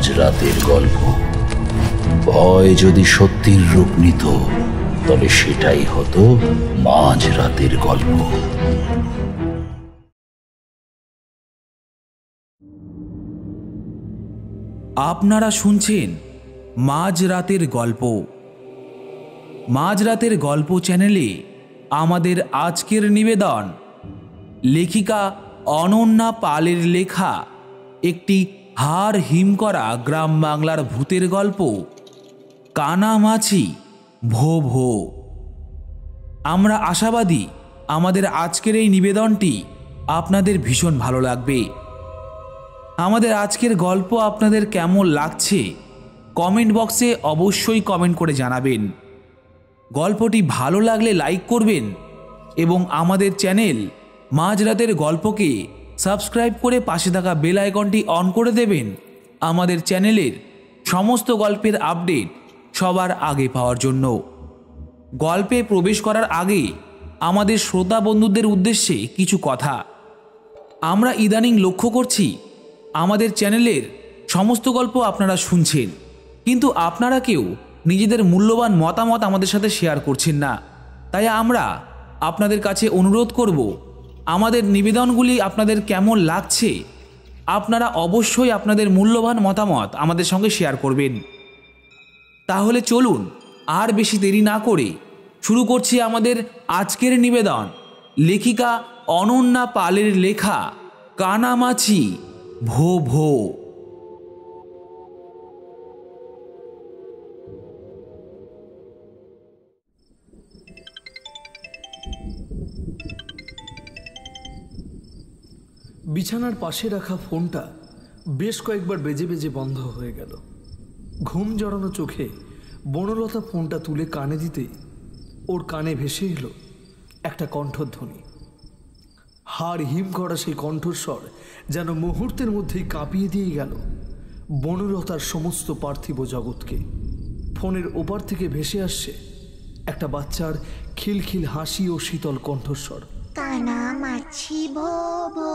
মাঝরাতের গল্প। ভয় যদি সত্যির রূপ নিত তবে সেটাই হতো মাঝরাতের গল্প। আপনারা শুনছেন মাঝরাতের গল্প। মাঝরাতের গল্প চ্যানেলে আমাদের আজকের নিবেদন লেখিকা অনন্যা পালের লেখা একটি হাড় হিম করা গ্রাম বাংলার ভূতের গল্প কানামাছি ভো ভো। আমরা আশাবাদী আমাদের আজকের এই নিবেদনটি আপনাদের ভীষণ ভালো লাগবে। আমাদের আজকের গল্প আপনাদের কেমন লাগছে কমেন্ট বক্সে অবশ্যই কমেন্ট করে জানাবেন। গল্পটি ভালো লাগলে লাইক করবেন এবং আমাদের চ্যানেল মাঝরাতের গল্পকে সাবস্ক্রাইব করে পাশে থাকা বেল আইকনটি অন করে দেবেন আমাদের চ্যানেলের সমস্ত গল্পের আপডেট সবার আগে পাওয়ার জন্য। গল্পে প্রবেশ করার আগে আমাদের শ্রোতা বন্ধুদের উদ্দেশ্যে কিছু কথা। আমরা ইদানিং লক্ষ্য করছি আমাদের চ্যানেলের সমস্ত গল্প আপনারা শুনছেন, কিন্তু আপনারা কেউ নিজেদের মূল্যবান মতামত আমাদের সাথে শেয়ার করছেন না। তাই আমরা আপনাদের কাছে অনুরোধ করব, আমাদের নিবেদনগুলি আপনাদের কেমন লাগছে আপনারা অবশ্যই আপনাদের মূল্যবান মতামত আমাদের সঙ্গে শেয়ার করবেন। তাহলে চলুন আর বেশি দেরি না করে শুরু করছি আমাদের আজকের নিবেদন লেখিকা অনন্যা পালের লেখা কানামাছি ভো ভো। বিছানার পাশে রাখা ফোনটা বেশ কয়েকবার বেজে বেজে বন্ধ হয়ে গেল। ঘুম জড়ানো চোখে বনলতা ফোনটা তুলে কানে দিতেই ওর কানে ভেসে এলো একটা কণ্ঠধ্বনি। হাড় হিম করা সেই কণ্ঠস্বর যেন মুহূর্তের মধ্যেই কাঁপিয়ে দিয়ে গেল বনলতার সমস্ত পার্থিব জগৎকে। ফোনের ওপার থেকে ভেসে আসছে একটা বাচ্চার খিলখিল হাসি ও শীতল কণ্ঠস্বর। কানামাছি ভো ভো,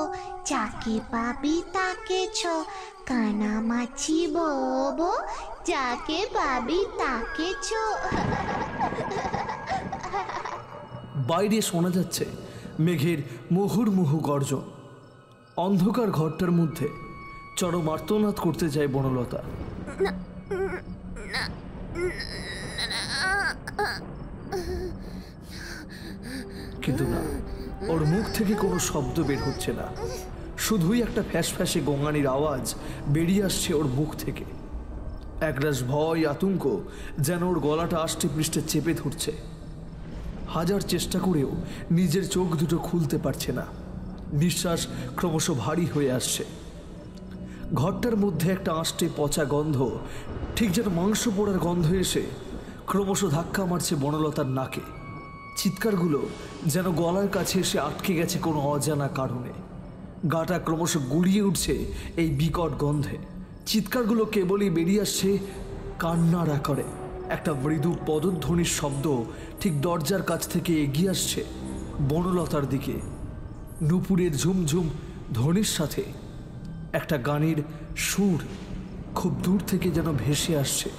যাকে পাবি তাকে ছো। কানামাছি ভো ভো, যাকে পাবি তাকে ছো। বাইরে শোনা যাচ্ছে মেঘের মুহুর্মুহু গর্জন। অন্ধকার ঘরটার মধ্যে চরম আর্তনাদ করতে যায় বনলতা। কিন্তু না, ওর মুখ থেকে কোনো শব্দ বের হচ্ছে না, শুধুই একটা ফ্যাঁসে গোঙানির আওয়াজ বেরিয়ে আসছে ওর মুখ থেকে। একরাশ ভয় আতঙ্ক যেন ওর গলাটা আষ্টে পৃষ্ঠে চেপে ধরছে। হাজার চেষ্টা করেও নিজের চোখ দুটো খুলতে পারছে না। নিঃশ্বাস ক্রমশ ভারী হয়ে আসছে। ঘরটার মধ্যে একটা আষ্টে পচা গন্ধ, ঠিক যেন মাংস পোড়ার গন্ধ এসে ক্রমশ ধাক্কা মারছে বনলতার নাকে। চিৎকারগুলো যেন গলার কাছে এসে আটকে গেছে কোনো অজানা কারণে। গাটা ক্রমশ গুলিয়ে উঠছে এই বিকট গন্ধে। চিৎকারগুলো কেবলই বেরিয়ে আসছে কান্নার আকারে। একটা মৃদু পদধ্বনির শব্দ ঠিক দরজার কাছ থেকে এগিয়ে আসছে বনলতার দিকে। নুপুরের ঝুমঝুম ধ্বনির সাথে একটা গানের সুর খুব দূর থেকে যেন ভেসে আসছে।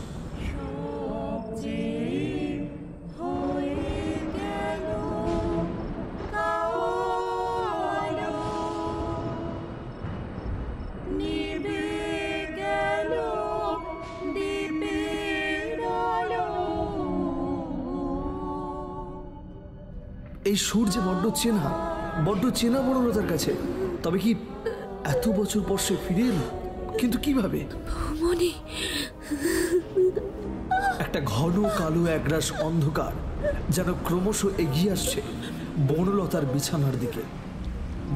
এই সুর যে বড্ড চেনা বনলতার কাছে। তবে কি এত বছর পর সে ফিরে এলো? কিন্তু কিভাবে? একটা ঘন কালো একরাশ অন্ধকার যেন ক্রমশ এগিয়ে আসছে বনলতার বিছানার দিকে।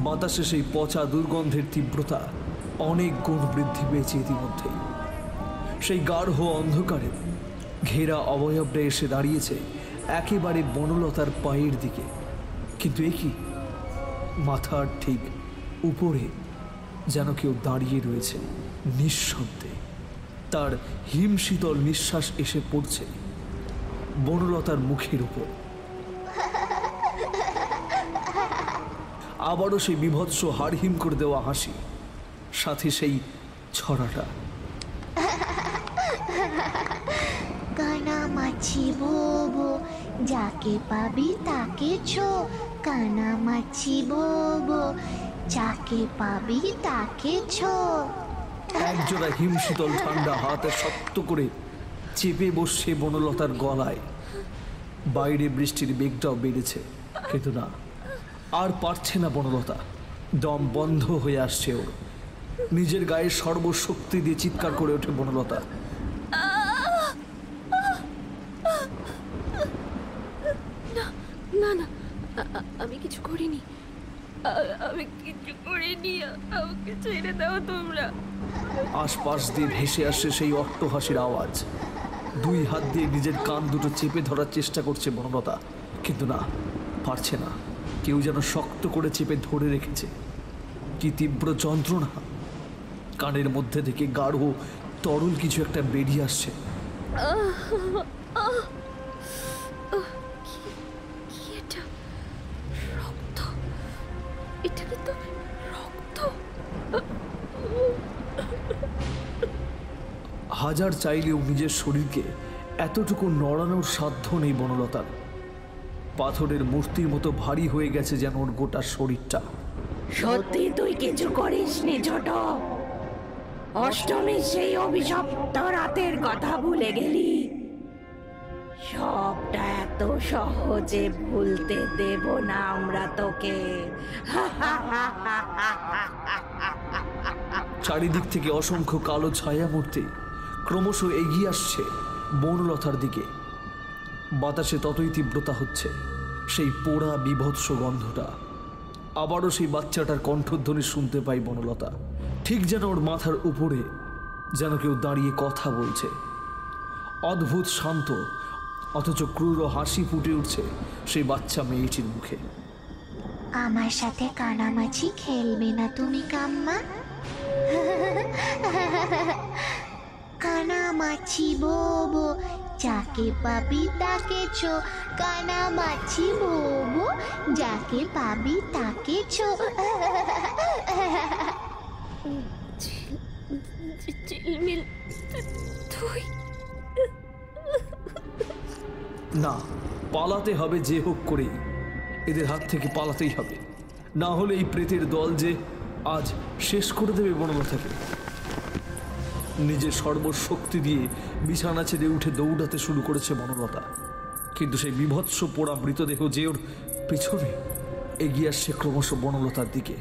বাতাসে সেই পচা দুর্গন্ধের তীব্রতা অনেক গুণ বৃদ্ধি পেয়েছে ইতিমধ্যেই। সেই গাঢ় অন্ধকারে ঘেরা অবয়বটা এসে দাঁড়িয়েছে একেবারে বনলতার পায়ের দিকে। কিন্তু এ কি, মাথার ঠিক উপরে যেন কেউ দাঁড়িয়ে রয়েছে নিঃশব্দে। তার হিমশীতল নিঃশ্বাস এসে পড়ছে বনলতার মুখের উপর। আবারও সেই বিভৎস হাড়হিম করে দেওয়া হাসি, সাথে সেই ছড়াটা। কানামাছি ভোবো, যাকে পাবি তাকে ছো, কানামাছি ভোবো, যাকে পাবি তাকে ছো। একজোড়া হিমশীতল ঠান্ডা হাতে শক্ত করে চেপে বসছে বনলতার গলায়। বাইরে বৃষ্টির বেগটাও বেড়েছে, কিন্তু না, আর পারছে না বনলতা। দম বন্ধ হয়ে আসছে ওর। নিজের গায়ে সর্বশক্তি দিয়ে চিৎকার করে ওঠে বনলতা। না না, আমি কিছু করিনি, আমি কিছু করিনি, আমাকে ছেড়ে দাও তোমরা। আশপাশ দিয়ে ভেসে আসছে সেই অট্টহাসির আওয়াজ। দুই হাত দিয়ে নিজের কান দুটো চেপে ধরার চেষ্টা করছে বনলতা, কিন্তু না, পারছে না। কেউ যেন শক্ত করে চেপে ধরে রেখেছে। কি তীব্র যন্ত্রণা! কানের মধ্যে থেকে গাঢ় তরল কিছু একটা বেরিয়ে আসছে। কি এটা? রক্ত? এটা কি তো রক্ত? হাজার চাইলেও নিজের শরীরকে এতটুকু নড়ানোর সাধ্য নেই বনলতার। পাথরের মূর্তির মতো ভারী হয়ে গেছে যেন ওর গোটা শরীরটা। সত্যি তুই কিছু করিসনি ছোট? অষ্টমীর সেই অভিশপ্ত রাতের কথা ভুলে গেলি? সবটা এত সহজে ভুলতে দেব না আমরা তোকে। চারিদিক থেকে অসংখ্য কালো ছায়া মূর্তি ক্রমশ এগিয়ে আসছে বনলতার দিকে। বাতাসে ততই তীব্রতা হচ্ছে, সেই পোড়া বিভৎস গন্ধটা। আবারও সেই বাচ্চাটার কণ্ঠধ্বনি শুনতে পাই বনলতা, ঠিক যেন ওর মাথার উপরে যেন কেউ দাঁড়িয়ে কথা বলছে। অদ্ভুত শান্ত অথচ ক্রূর হাসি ফুটে উঠছে সেই বাচ্চা মেয়েটির মুখে। আমার সাথে কানামাছি খেলবে না তুমি কাম্মা? কানামাছি ভোবো, যাকে পাবি তাকে ছো, কানামাছি ভোবো, যাকে পাবি তাকে ছো। ঝিলমিল, তুই? না, পালাতে হবে যে হোক করেই। এদের হাত থেকে পালাতেই হবে, না হলে এই প্রেতের দল যে আজ শেষ করে দেবে বনলতাকে। নিজের সর্বশক্তি দিয়ে বিছানা ছেড়ে উঠে দৌড়াতে শুরু করেছে বনলতা, কিন্তু সেই বিভৎস পোড়া মৃতদেহ যে ওর পিছনে এগিয়ে আসছে ক্রমশ বনলতার দিকে।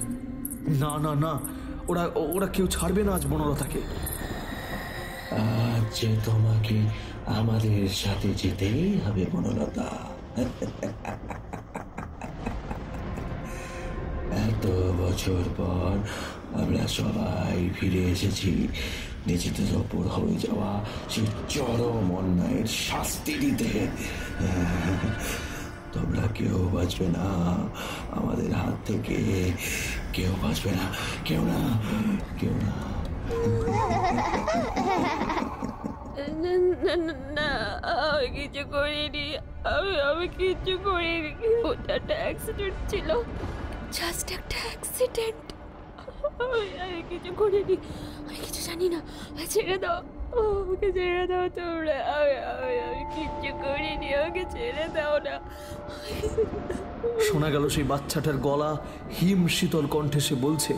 না না না, ওরা ওরা কেউ ছাড়বে না আজ বনলতাকে। আজ যে তোমাকে আমাদের সাথে যেতেই হবে বনলতা। এত বছর পর আমরা সবাই ফিরে এসেছি নিজেদের ওপর হয়ে যাওয়া সেই চরম অন্যায়ের শাস্তি দিতে। তোমরা কেউ বাঁচবে না আমাদের হাত থেকে, কেউ বাঁচবে না, কেউ না, কেউ না। না, আমি কিছু করিনি, আমি কিছু করিনি। ওটা একটা অ্যাক্সিডেন্ট ছিল, জাস্ট একটা অ্যাক্সিডেন্ট। আমি কিছু করিনি, আমি কিছু জানি না। ছেড়ে দাও, আমাকে ছেড়ে দাও তোমরা। আমি কিছু করিনি, আমাকে ছেড়ে দাও না। শোনা গেল সেই বাচ্চাটার গলা হিম শীতল কণ্ঠে সে বলছে,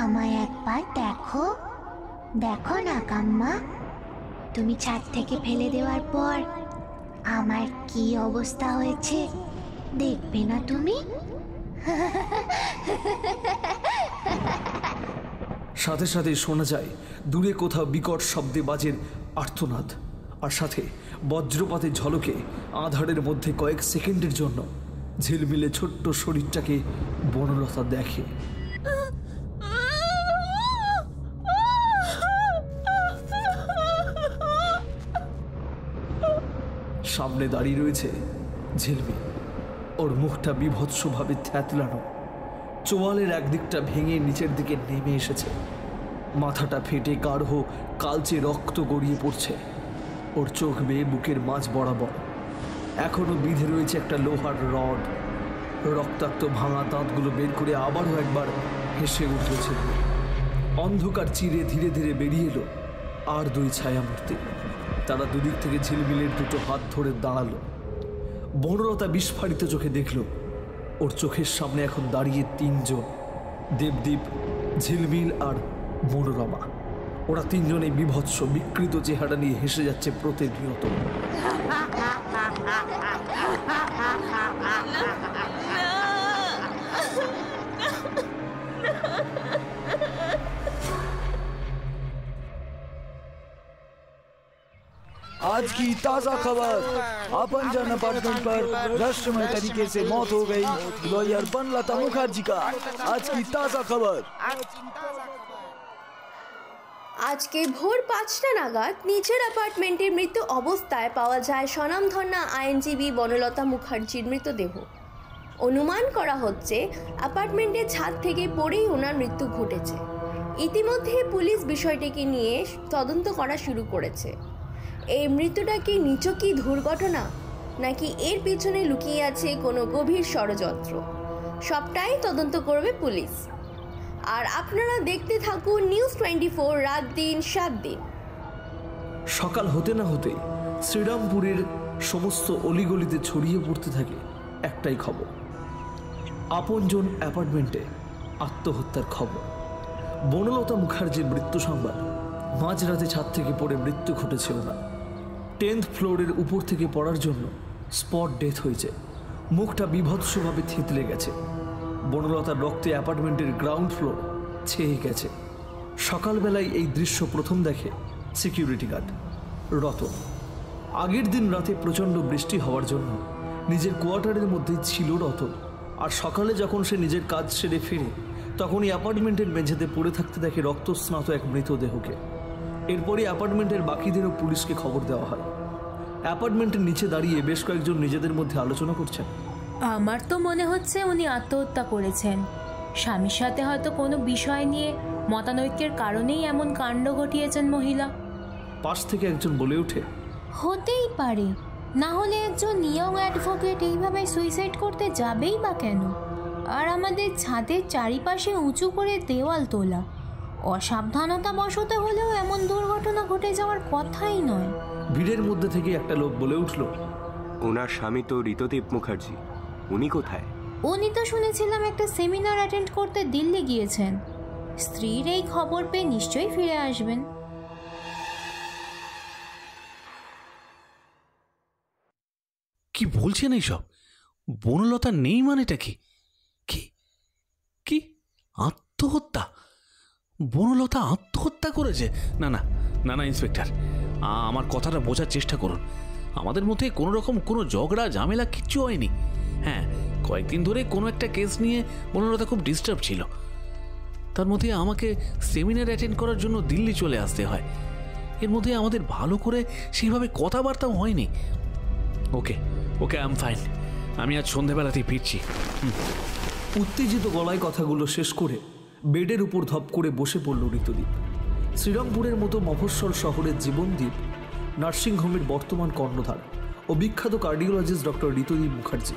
আমায় একবার দেখো, দেখো না কাম্মা, তুমি ছাদ থেকে ফেলে দেওয়ার পর আমার কি অবস্থা হয়েছে, দেখবে না তুমি? সাথে সাথে শোনা যায় দূরে কোথাও বিকট শব্দে বাজের আর্তনাদ, আর সাথে বজ্রপাতের ঝলকে আঁধারের মধ্যে কয়েক সেকেন্ডের জন্য ঝিলমিলে ছোট্ট শরীরটাকে বনলতা দেখে। সামনে দাঁড়িয়ে রয়েছে ঝিলমিল, ওর মুখটা বিভৎসভাবে থ্যাতলানো, চোয়ালের একদিকটা ভেঙে নিচের দিকে নেমে এসেছে, মাথাটা ফেটে গাঢ় কালচে রক্ত গড়িয়ে পড়ছে। ওর চোখ বেয়ে বুকের মাঝ বরাবর এখনো বিঁধে রয়েছে একটা লোহার রড। রক্তাক্ত ভাঙা দাঁতগুলো বের করে আবারও একবার হেসে উঠেছে। অন্ধকার চিরে ধীরে ধীরে বেরিয়ে এলো আর দুই ছায়ামূর্তি। তারা দুদিক থেকে ঝিলমিলের দুটো হাত ধরে দাঁড়ালো। বনলতা বিস্ফারিত চোখে দেখল ওর চোখের সামনে এখন দাঁড়িয়ে তিনজন, দেবদীপ, ঝিলমিল আর মনোরমা। ওরা তিনজনে বিভৎস বিকৃত চেহারা নিয়ে হেসে যাচ্ছে প্রতিনিয়ত। आज की ताजा खबर, अपनजन अपार्टमेंट पर रहस्यमय तरीके से मौत हो गई लॉयर बनलता मुखर्जी का। आज की ताजा खबर। আজকে ভোর 5টা নাগাদ নিচের অ্যাপার্টমেন্টের মৃত অবস্থায় পাওয়া যায় স্বনামধন্যা আইনজীবী বনলতা মুখার্জির মৃতদেহ। অনুমান করা হচ্ছে অ্যাপার্টমেন্টের ছাদ থেকে পড়েই ওনার মৃত্যু ঘটেছে। ইতিমধ্যে পুলিশ বিষয়টিকে নিয়ে তদন্ত করা শুরু করেছে। এই মৃত্যুটা কি নিছকই দুর্ঘটনা, নাকি এর পিছনে লুকিয়ে আছে কোনো গভীর ষড়যন্ত্র, সবটাই তদন্ত করবে পুলিশ। আর আপনারা দেখতে থাকুন নিউজ 24 রাত দিন 7 দিন। সকাল হতে না হতেই শ্রীরামপুরের সমস্ত অলিগলিতে ছড়িয়ে পড়তে থাকে একটাই খবর, আপনজন অ্যাপার্টমেন্টে আত্মহত্যার খবর। বনলতা মুখার্জির মৃত্যু সংবাদ। মাঝরাতে ছাদ থেকে পড়ে মৃত্যু ঘটেছিল না, 10th ফ্লোরের উপর থেকে পড়ার জন্য স্পট ডেথ হয়েছে। মুখটা বিভৎসভাবে থেতলে গেছে। বনলতার রক্তে অ্যাপার্টমেন্টের গ্রাউন্ড ফ্লোর ছেয়ে গেছে। সকালবেলায় এই দৃশ্য প্রথম দেখে সিকিউরিটি গার্ড রতন। আগের দিন রাতে প্রচণ্ড বৃষ্টি হওয়ার জন্য নিজের কোয়ার্টারের মধ্যে ছিল রতন। আর সকালে যখন সে নিজের কাজ সেরে ফিরে, তখনই অ্যাপার্টমেন্টের মেঝেতে পড়ে থাকতে দেখে রক্তস্নাত এক মৃতদেহকে। এরপরই অ্যাপার্টমেন্টের বাকিদেরও পুলিশকে খবর দেওয়া হয়। অ্যাপার্টমেন্টের নিচে দাঁড়িয়ে বেশ কয়েকজন নিজেদের মধ্যে আলোচনা করছেন। আমার তো মনে হচ্ছে উনি আত্মহত্যা করেছেন। স্বামীর সাথে হয়তো কোনো বিষয় নিয়ে মতানৈক্যের কারণেই এমন কাণ্ড ঘটিয়েছেন মহিলা। পাশ থেকে একজন বলে ওঠে, হতেই পারে, না হলে একজন ইয়ং অ্যাডভোকেট এইভাবে সুইসাইড করতে যাবেই বা কেন? আর আমাদের ছাদের চারিপাশে উঁচু করে দেওয়াল তোলা, অসাবধানতা বশত হলেও এমন দুর্ঘটনা ঘটে যাওয়ার কথাই নয়। ভিড়ের মধ্যে থেকে একটা লোক বলে উঠল, ওনার স্বামী তো ঋতদীপ মুখার্জি, উনি কোথায়? উনি তো শুনেছিলাম একটা সেমিনার অ্যাটেন্ড করতে দিল্লি গিয়েছেন। স্ত্রীর এই খবর পেয়ে নিশ্চয়ই ফিরে আসবেন। কি বলছেন এইসব? বনলতা নেই মানেটা কি? কি কি আত্মহত্যা? বনলতা আত্মহত্যা করেছে? না না না না ইন্সপেক্টর, আমার কথাটা বোঝার চেষ্টা করুন। আমাদের মধ্যে কোনো রকম কোনো ঝগড়া ঝামেলা কিচ্ছু হয়নি। হ্যাঁ, কয়েকদিন ধরে কোনো একটা কেস নিয়ে বনলতা খুব ডিস্টার্ব ছিল। তার মধ্যে আমাকে সেমিনার অ্যাটেন্ড করার জন্য দিল্লি চলে আসতে হয়। এর মধ্যে আমাদের ভালো করে সেইভাবে কথাবার্তাও হয়নি। ওকে ওকে, আই এম ফাইন। আমি আজ সন্ধেবেলাতেই ফিরছি। উত্তেজিত গলায় কথাগুলো শেষ করে বেডের উপর ধপ করে বসে পড়ল ঋতদীপ। শ্রীরামপুরের মতো মফস্বল শহরের জীবনদীপ নার্সিংহোমের বর্তমান কর্ণধার ও বিখ্যাত কার্ডিওলজিস্ট ডক্টর ঋতদীপ মুখার্জি।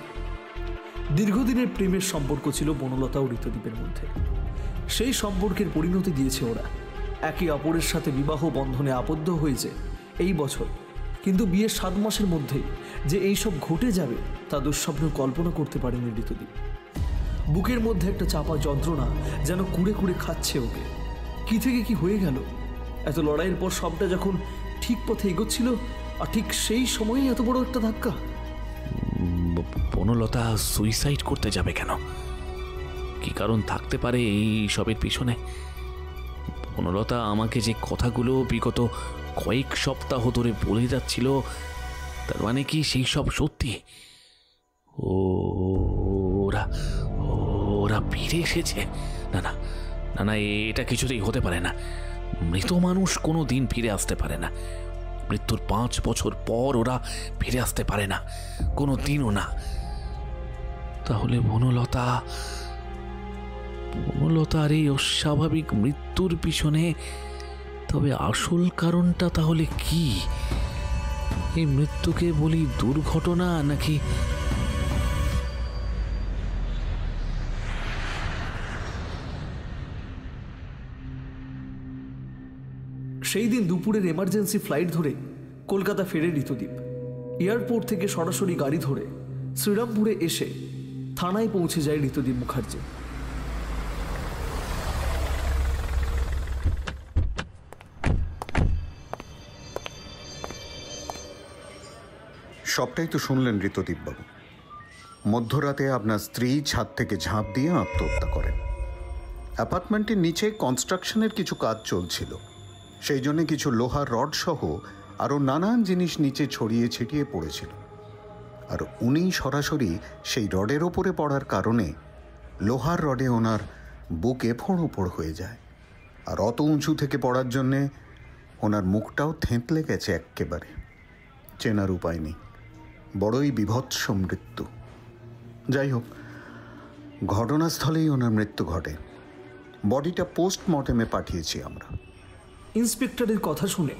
দীর্ঘদিনের প্রেমের সম্পর্ক ছিল বনলতা ও ঋতদীপের মধ্যে। সেই সম্পর্কের পরিণতি দিয়েছে ওরা। একে অপরের সাথে বিবাহ বন্ধনে আবদ্ধ হয়েছে এই বছর, কিন্তু বিয়ের 7 মাসের মধ্যেই যে এইসব ঘটে যাবে তা দুঃস্বপ্ন কল্পনা করতে পারেনি ঋতদীপ। বুকের মধ্যে একটা চাপা যন্ত্রণা যেন কুড়ে কুড়ে খাচ্ছে ওকে। কি থেকে কি হয়ে গেল? এত লড়াইয়ের পর সবটা যখন ঠিক পথে এগোচ্ছিল, আর ঠিক সেই সময়ই এত বড় একটা ধাক্কা। বনলতা সুইসাইড করতে যাবে কেন? কি কারণ থাকতে পারে এই সবের পিছনে? বনলতা আমাকে যে কথাগুলো বিগত কয়েক সপ্তাহ ধরে বলে যাচ্ছিল, তার মানে কি সেই সব সত্যি? ওরা ওরা ফিরে এসেছে? না না না না, এটা কিছুতেই হতে পারে না। মৃত মানুষ কোনো দিন ফিরে আসতে পারে না। মৃত্যুর 5 বছর পর ওরা ফিরে আসতে পারে না, কোনো দিনও না। তাহলে বনলতার এই অস্বাভাবিক মৃত্যুর পিছনে তবে আসল কারণটা তাহলে কি? এই মৃত্যুকে বলি দুর্ঘটনা নাকি? সেই দিন দুপুরের এমার্জেন্সি ফ্লাইট ধরে কলকাতা ফেরে ঋতুদীপ। এয়ারপোর্ট থেকে সরাসরি গাড়ি ধরে শ্রীরামপুরে এসে থানায় পৌঁছে যায় ঋতুদীপ মুখার্জি। সবটাই তো শুনলেন ঋতুদীপ বাবু। মধ্যরাতে আপনার স্ত্রী ছাদ থেকে ঝাঁপ দিয়ে আত্মহত্যা করেন। অ্যাপার্টমেন্টের নিচে কনস্ট্রাকশনের কিছু কাজ চলছিল, সেই জন্য কিছু লোহার রড সহ আরও নানান জিনিস নিচে ছড়িয়ে ছিটিয়ে পড়েছিল। আর উনি সরাসরি সেই রডের ওপরে পড়ার কারণে লোহার রডে ওনার বুকে ফোঁড় হয়ে যায়। আর অত উঁচু থেকে পড়ার জন্যে ওনার মুখটাও থেঁতলে গেছে এক্কেবারে, চেনার উপায় নেই। বড়ই বিভৎস মৃত্যু। যাই হোক, ঘটনাস্থলেই ওনার মৃত্যু ঘটে। বডিটা পোস্টমর্টেমে পাঠিয়েছি আমরা। ইন্সপেক্টরের কথা শুনে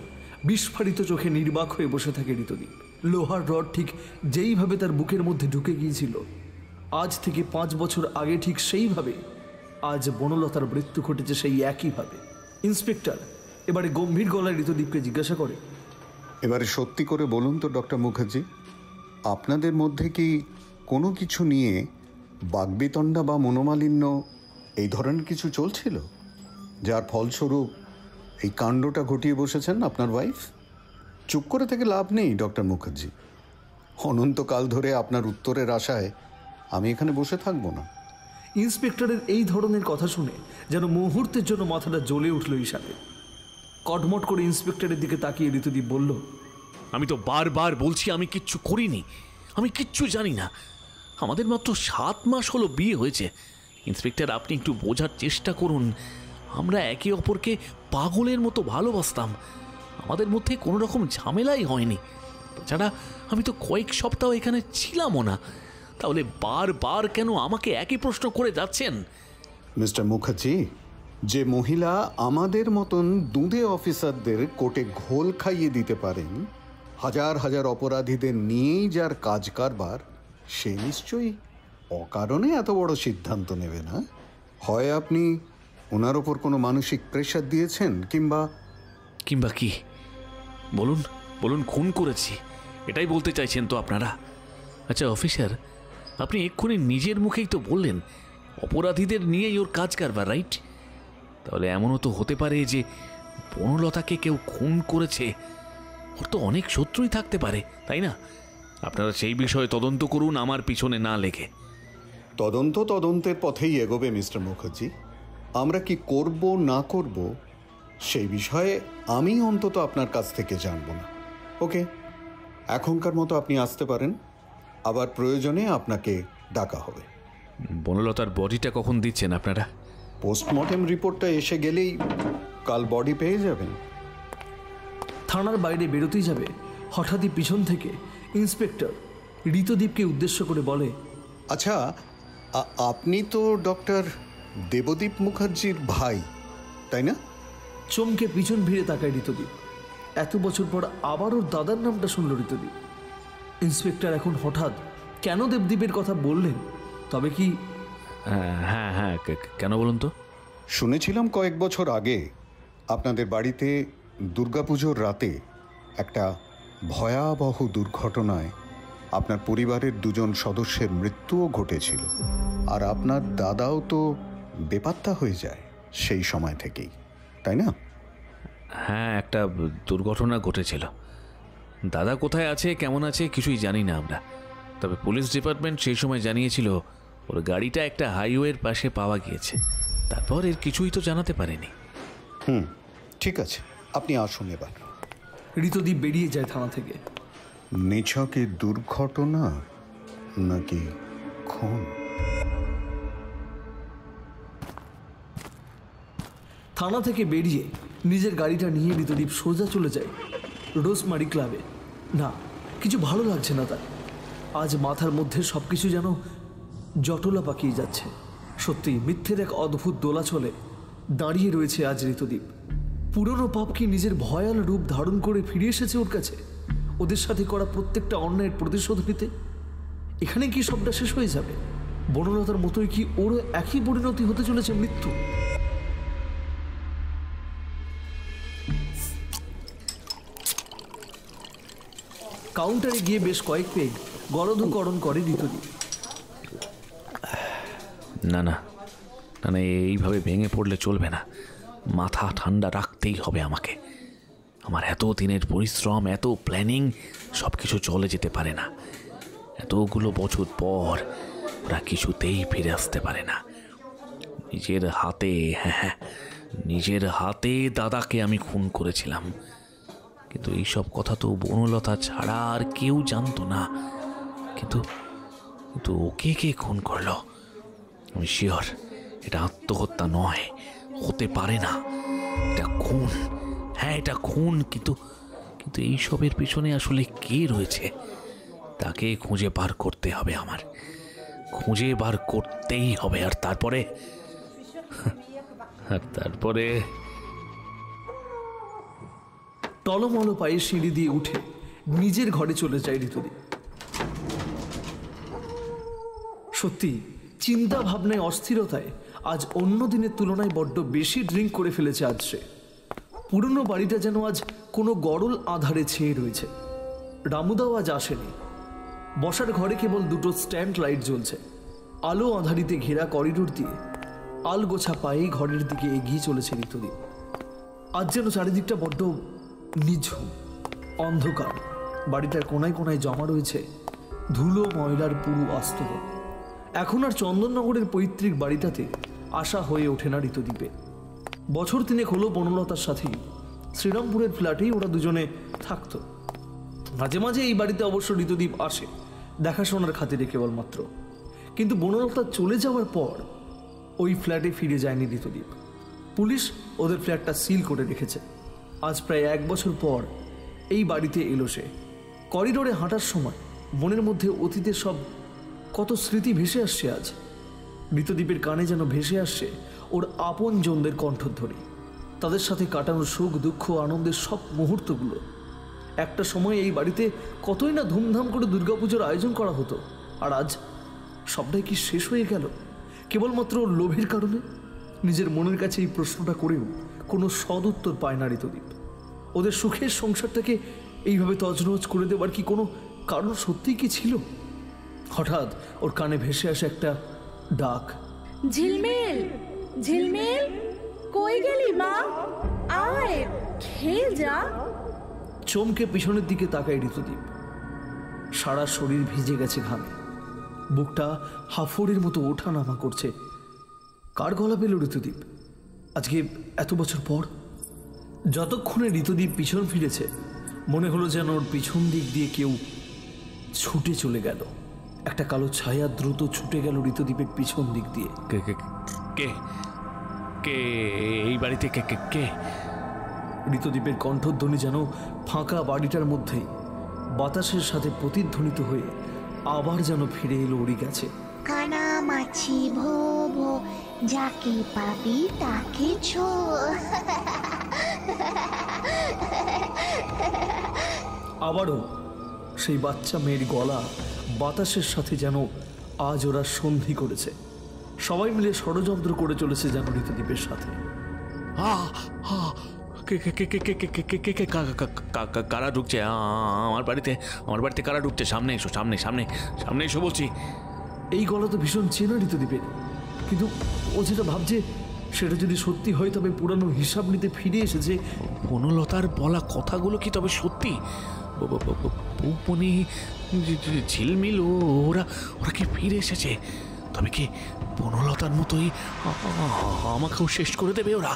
বিস্ফারিত চোখে নির্বাক হয়ে বসে থাকে ঋতুদীপ। লোহার রড ঠিক যেইভাবে তার বুকের মধ্যে ঢুকে গিয়েছিল আজ থেকে 5 বছর আগে, ঠিক সেইভাবে আজ বনলতার মৃত্যু ঘটেছে, সেই একইভাবে। ইন্সপেক্টর এবারে গম্ভীর গলায় ঋতুদীপকে জিজ্ঞাসা করে, এবারে সত্যি করে বলুন তো ডক্টর মুখার্জি, আপনাদের মধ্যে কি কোনো কিছু নিয়ে বাগ্বিতণ্ডা বা মনোমালিন্য এই ধরনের কিছু চলছিল, যার ফলস্বরূপ এই কাণ্ডটা ঘটিয়ে বসেছেন আপনার ওয়াইফ? চুপ করে থেকে লাভ নেই ডক্টর মুখার্জি। অনন্তকাল ধরে আপনার উত্তরের আশায় আমি এখানে বসে থাকবো না। ইন্সপেক্টরের এই ধরনের কথা শুনে যেন মুহূর্তের জন্য মাথাটা জ্বলে উঠল ঈশানের। কটমট করে ইন্সপেক্টরের দিকে তাকিয়ে ঋতুদীপ বলল, আমি তো বারবার বলছি আমি কিচ্ছু করিনি, আমি কিচ্ছু জানি না। আমাদের মাত্র 7 মাস হলো বিয়ে হয়েছে। ইন্সপেক্টর, আপনি একটু বোঝার চেষ্টা করুন। আমরা একে অপরকে পাগলের মতো ভালোবাসতাম, আমাদের মধ্যে কোনো রকম ঝামেলাই হয়নি। তাছাড়া আমি তো কয়েক সপ্তাহ এখানে ছিলামও না। তাহলে বারবার কেন আমাকে একই প্রশ্ন করে যাচ্ছেন? মিস্টার মুখার্জি, যে মহিলা আমাদের মতন দুঁদে অফিসারদের কোর্টে ঘোল খাইয়ে দিতে পারেন, হাজার হাজার অপরাধীদের নিয়েই যার কাজ কারবার, সে নিশ্চয়ই অকারণে এত বড় সিদ্ধান্ত নেবে না। হয় আপনি ওনার ওপর কোনো মানসিক প্রেশার দিয়েছেন, কিংবা কি বলুন বলুন, খুন করেছি এটাই বলতে চাইছেন তো আপনারা? আচ্ছা অফিসার, আপনি এক্ষুনি নিজের মুখেই তো বললেন অপরাধীদের নিয়েই ওর কাজ কারবার, রাইট? তাহলে এমনও তো হতে পারে যে বনলতাকে কেউ খুন করেছে। ওর তো অনেক শত্রুই থাকতে পারে, তাই না? আপনারা সেই বিষয়ে তদন্ত করুন, আমার পিছনে না লেগে। তদন্তের পথেই এগোবে মিস্টার মুখার্জি। আমরা কি করব না করব সেই বিষয়ে আমি অন্তত আপনার কাছ থেকে জানব না। ওকে, এখনকার মতো আপনি আসতে পারেন, আবার প্রয়োজনে আপনাকে ডাকা হবে। বনলতার বডিটা কখন দিচ্ছেন আপনারা? পোস্টমর্টেম রিপোর্টটা এসে গেলেই কাল বডি পেয়ে যাবেন। থানার বাইরে বেরোতেই যাবে, হঠাৎই পিছন থেকে ইন্সপেক্টর ঋতুদীপকে উদ্দেশ্য করে বলে, আচ্ছা, আপনি তো ডক্টর দেবদীপ মুখার্জির ভাই, তাই না? চমকে পিছন ভিড়ে তাকায় ঋতুদীপ। এত বছর পর আবার ওর দাদার নামটা শুনল ঋতুদীপ। ইন্সপেক্টর এখন হঠাৎ কেন দেবদীপের কথা বললেন? তবে কি? হ্যাঁ, কেন বলুন তো? শুনেছিলাম কয়েক বছর আগে আপনাদের বাড়িতে দুর্গাপুজোর রাতে একটা ভয়াবহ দুর্ঘটনায় আপনার পরিবারের 2জন সদস্যের মৃত্যুও ঘটেছিল। আর আপনার দাদাও তো বেপাত্তা হয়ে যায় সেই সময় থেকেই, তাই না? হ্যাঁ, একটা দুর্ঘটনা ঘটেছিল। দাদা কোথায় আছে, কেমন আছে কিছুই জানি না আমরা। তবে পুলিশ ডিপার্টমেন্ট সেই সময় জানিয়েছিল ওর গাড়িটা একটা হাইওয়ের পাশে পাওয়া গিয়েছে। তারপর এর কিছুই তো জানাতে পারেনি। ঠিক আছে, আপনি আসুন এবার। ঋতুদীপ বেরিয়ে যায় থানা থেকে। নিছকে দুর্ঘটনা নাকি খুন? থানা থেকে বেরিয়ে নিজের গাড়িটা নিয়ে ঋতুদীপ সোজা চলে যায় রোজমারি ক্লাবে। না, কিছু ভালো লাগছে না তার। আজ মাথার মধ্যে সব কিছু যেন জটলা পাকিয়ে যাচ্ছে। সত্যি মিথ্যের এক অদ্ভুত দোলাচলে দাঁড়িয়ে রয়েছে আজ ঋতুদীপ। পুরনো পাপ কি নিজের ভয়াল রূপ ধারণ করে ফিরে এসেছে ওর কাছে, ওদের সাথে করা প্রত্যেকটা অন্যায়ের প্রতিশোধ নিতে? এখানে কি সবটা শেষ হয়ে যাবে? বনলতার মতোই কি ওরও একই পরিণতি হতে চলেছে, মৃত্যু? কাউন্টারে গিয়ে বেশ কয়েক পেগ গলধকরণ করে ঋতুদীপ। না না না না, এইভাবে ভেঙে পড়লে চলবে না। মাথা ঠান্ডা রাখতেই হবে আমাকে। আমার এত দিনের পরিশ্রম, এত প্ল্যানিং সব কিছু চলে যেতে পারে না। এতগুলো বছর পর ওরা কিছুতেই ফিরে আসতে পারে না। নিজের হাতে, হ্যাঁ নিজের হাতে দাদাকে আমি খুন করেছিলাম, কিন্তু এইসব কথা তো বনলতা ছাড়া আর কেউ জানতো না। কিন্তু কিন্তু ওকে কে খুন করলো? আমি শিওর এটা আত্মহত্যা নয়, হতে পারে না, এটা খুন। হ্যাঁ এটা খুন, কিন্তু কিন্তু এইসবের পিছনে আসলে কে রয়েছে তাকে খুঁজে বার করতে হবে। আমার খুঁজে বার করতেই হবে। আর তারপরে টলমল পায়ে সিঁড়ি দিয়ে উঠে নিজের ঘরে চলে যায় ঋতুদীপ। সত্যি চিন্তা ভাবনায়, অস্থিরতায় আজ অন্য দিনের তুলনায় বড্ড বেশি ড্রিঙ্ক করে ফেলেছে আজ সে। পুরনো বাড়িটা যেন আজ কোনো গরল আধারে ছেয়ে রয়েছে। রামুদাও আজ আসেনি। বসার ঘরে কেবল দুটো স্ট্যান্ড লাইট জ্বলছে। আলো আঁধারিতে ঘেরা করিডোর দিয়ে আলগোছা পায়ে ঘরের দিকে এগিয়ে চলেছে ঋতুদীপ। আজ যেন চারিদিকটা বড্ড নিঝুম, অন্ধকার। বাড়িটার কোনায় কোনায় জমা রয়েছে ধুলো ময়লার পুরো আস্তরণ। এখন আর চন্দননগরের পৈতৃক বাড়িটাতে আশা হয়ে ওঠে না ঋতুদীপে। বছর তিনেক হলো বনলতার সাথেই শ্রীরামপুরের ফ্ল্যাটেই ওরা দুজনে থাকতো। মাঝে মাঝে এই বাড়িতে অবশ্য ঋতুদীপ আসে দেখাশোনার খাতিরে কেবলমাত্র। কিন্তু বনলতা চলে যাওয়ার পর ওই ফ্ল্যাটে ফিরে যায়নি ঋতুদীপ। পুলিশ ওদের ফ্ল্যাটটা সিল করে রেখেছে। আজ প্রায় 1 বছর পর এই বাড়িতে এলো সে। করিডোরে হাঁটার সময় মনের মধ্যে অতীতের সব কত স্মৃতি ভেসে আসছে আজ। ঋতুদীপের কানে যেন ভেসে আসছে ওর আপন জনদের কণ্ঠধ্বনি, তাদের সাথে কাটানো সুখ দুঃখ আনন্দের সব মুহূর্তগুলো। একটা সময় এই বাড়িতে কতই না ধুমধাম করে দুর্গাপুজোর আয়োজন করা হতো, আর আজ সবটাই কি শেষ হয়ে গেল কেবলমাত্র ওর লোভের কারণে? নিজের মনের কাছে এই প্রশ্নটা করেও কোনো সদ উত্তর পায় না ঋতুদীপ। ওদের সুখের সংসারটাকে এইভাবে তছনছ করে দেওয়ার কি কোনো কারণ সত্যিই কি ছিল? হঠাৎ ওর কানে ভেসে আসে একটা ডাক, ঝিলমিল ঝিলমিল, কই গেলি মা? আয় খেয়ে যা। চমকে পিছনের দিকে তাকায় ঋতুদীপ। সারা শরীর ভিজে গেছে ঘামে, বুকটা হাফড়ের মতো ওঠা নামা করছে। কার গলা পেল ঋতুদীপ আজকে এত বছর পর? যতক্ষণে ঋতুদীপ পিছন ফিরেছে মনে হলো যেন ওর পিছন দিক দিয়ে কেউ ছুটে চলে গেল। একটা কালো ছায়া দ্রুত ছুটে গেল ঋতুদীপের পিছন দিক দিয়ে। কে কে কে এই বাড়িতে কে কে কে? ঋতুদীপের কণ্ঠধ্বনি যেন ফাঁকা বাড়িটার মধ্যেই বাতাসের সাথে প্রতিধ্বনিত হয়ে আবার যেন ফিরে এলো ওরই কাছে। কানামাছি ভো ভো, যাকে পাবি তাকে ছো। আবারও সেই বাচ্চা মেয়ের গলা বাতাসের সাথে যেন আজ ওরা সন্ধি করেছে। সবাই মিলে ষড়যন্ত্র করে চলেছে যেন ঋতুদীপের সাথে। কারা ঢুকছে আমার বাড়িতে? আমার বাড়িতে কারা ঢুকছে? সামনে এসো, সামনে সামনে সামনে এসো বলছি। এই গলা তো ভীষণ চেনা ঋতুদীপের, কিন্তু ও যেটা ভাবছে সেটা যদি সত্যি হয় তবে পুরানো হিসাব নিতে ফিরে এসেছে। বনলতার বলা কথাগুলো কি তবে সত্যি? বৌমনি, ঝিলমিল ওরা ওরা কি ফিরে এসেছে? তবে কি বনলতার মতোই আমাকেও শেষ করে দেবে ওরা?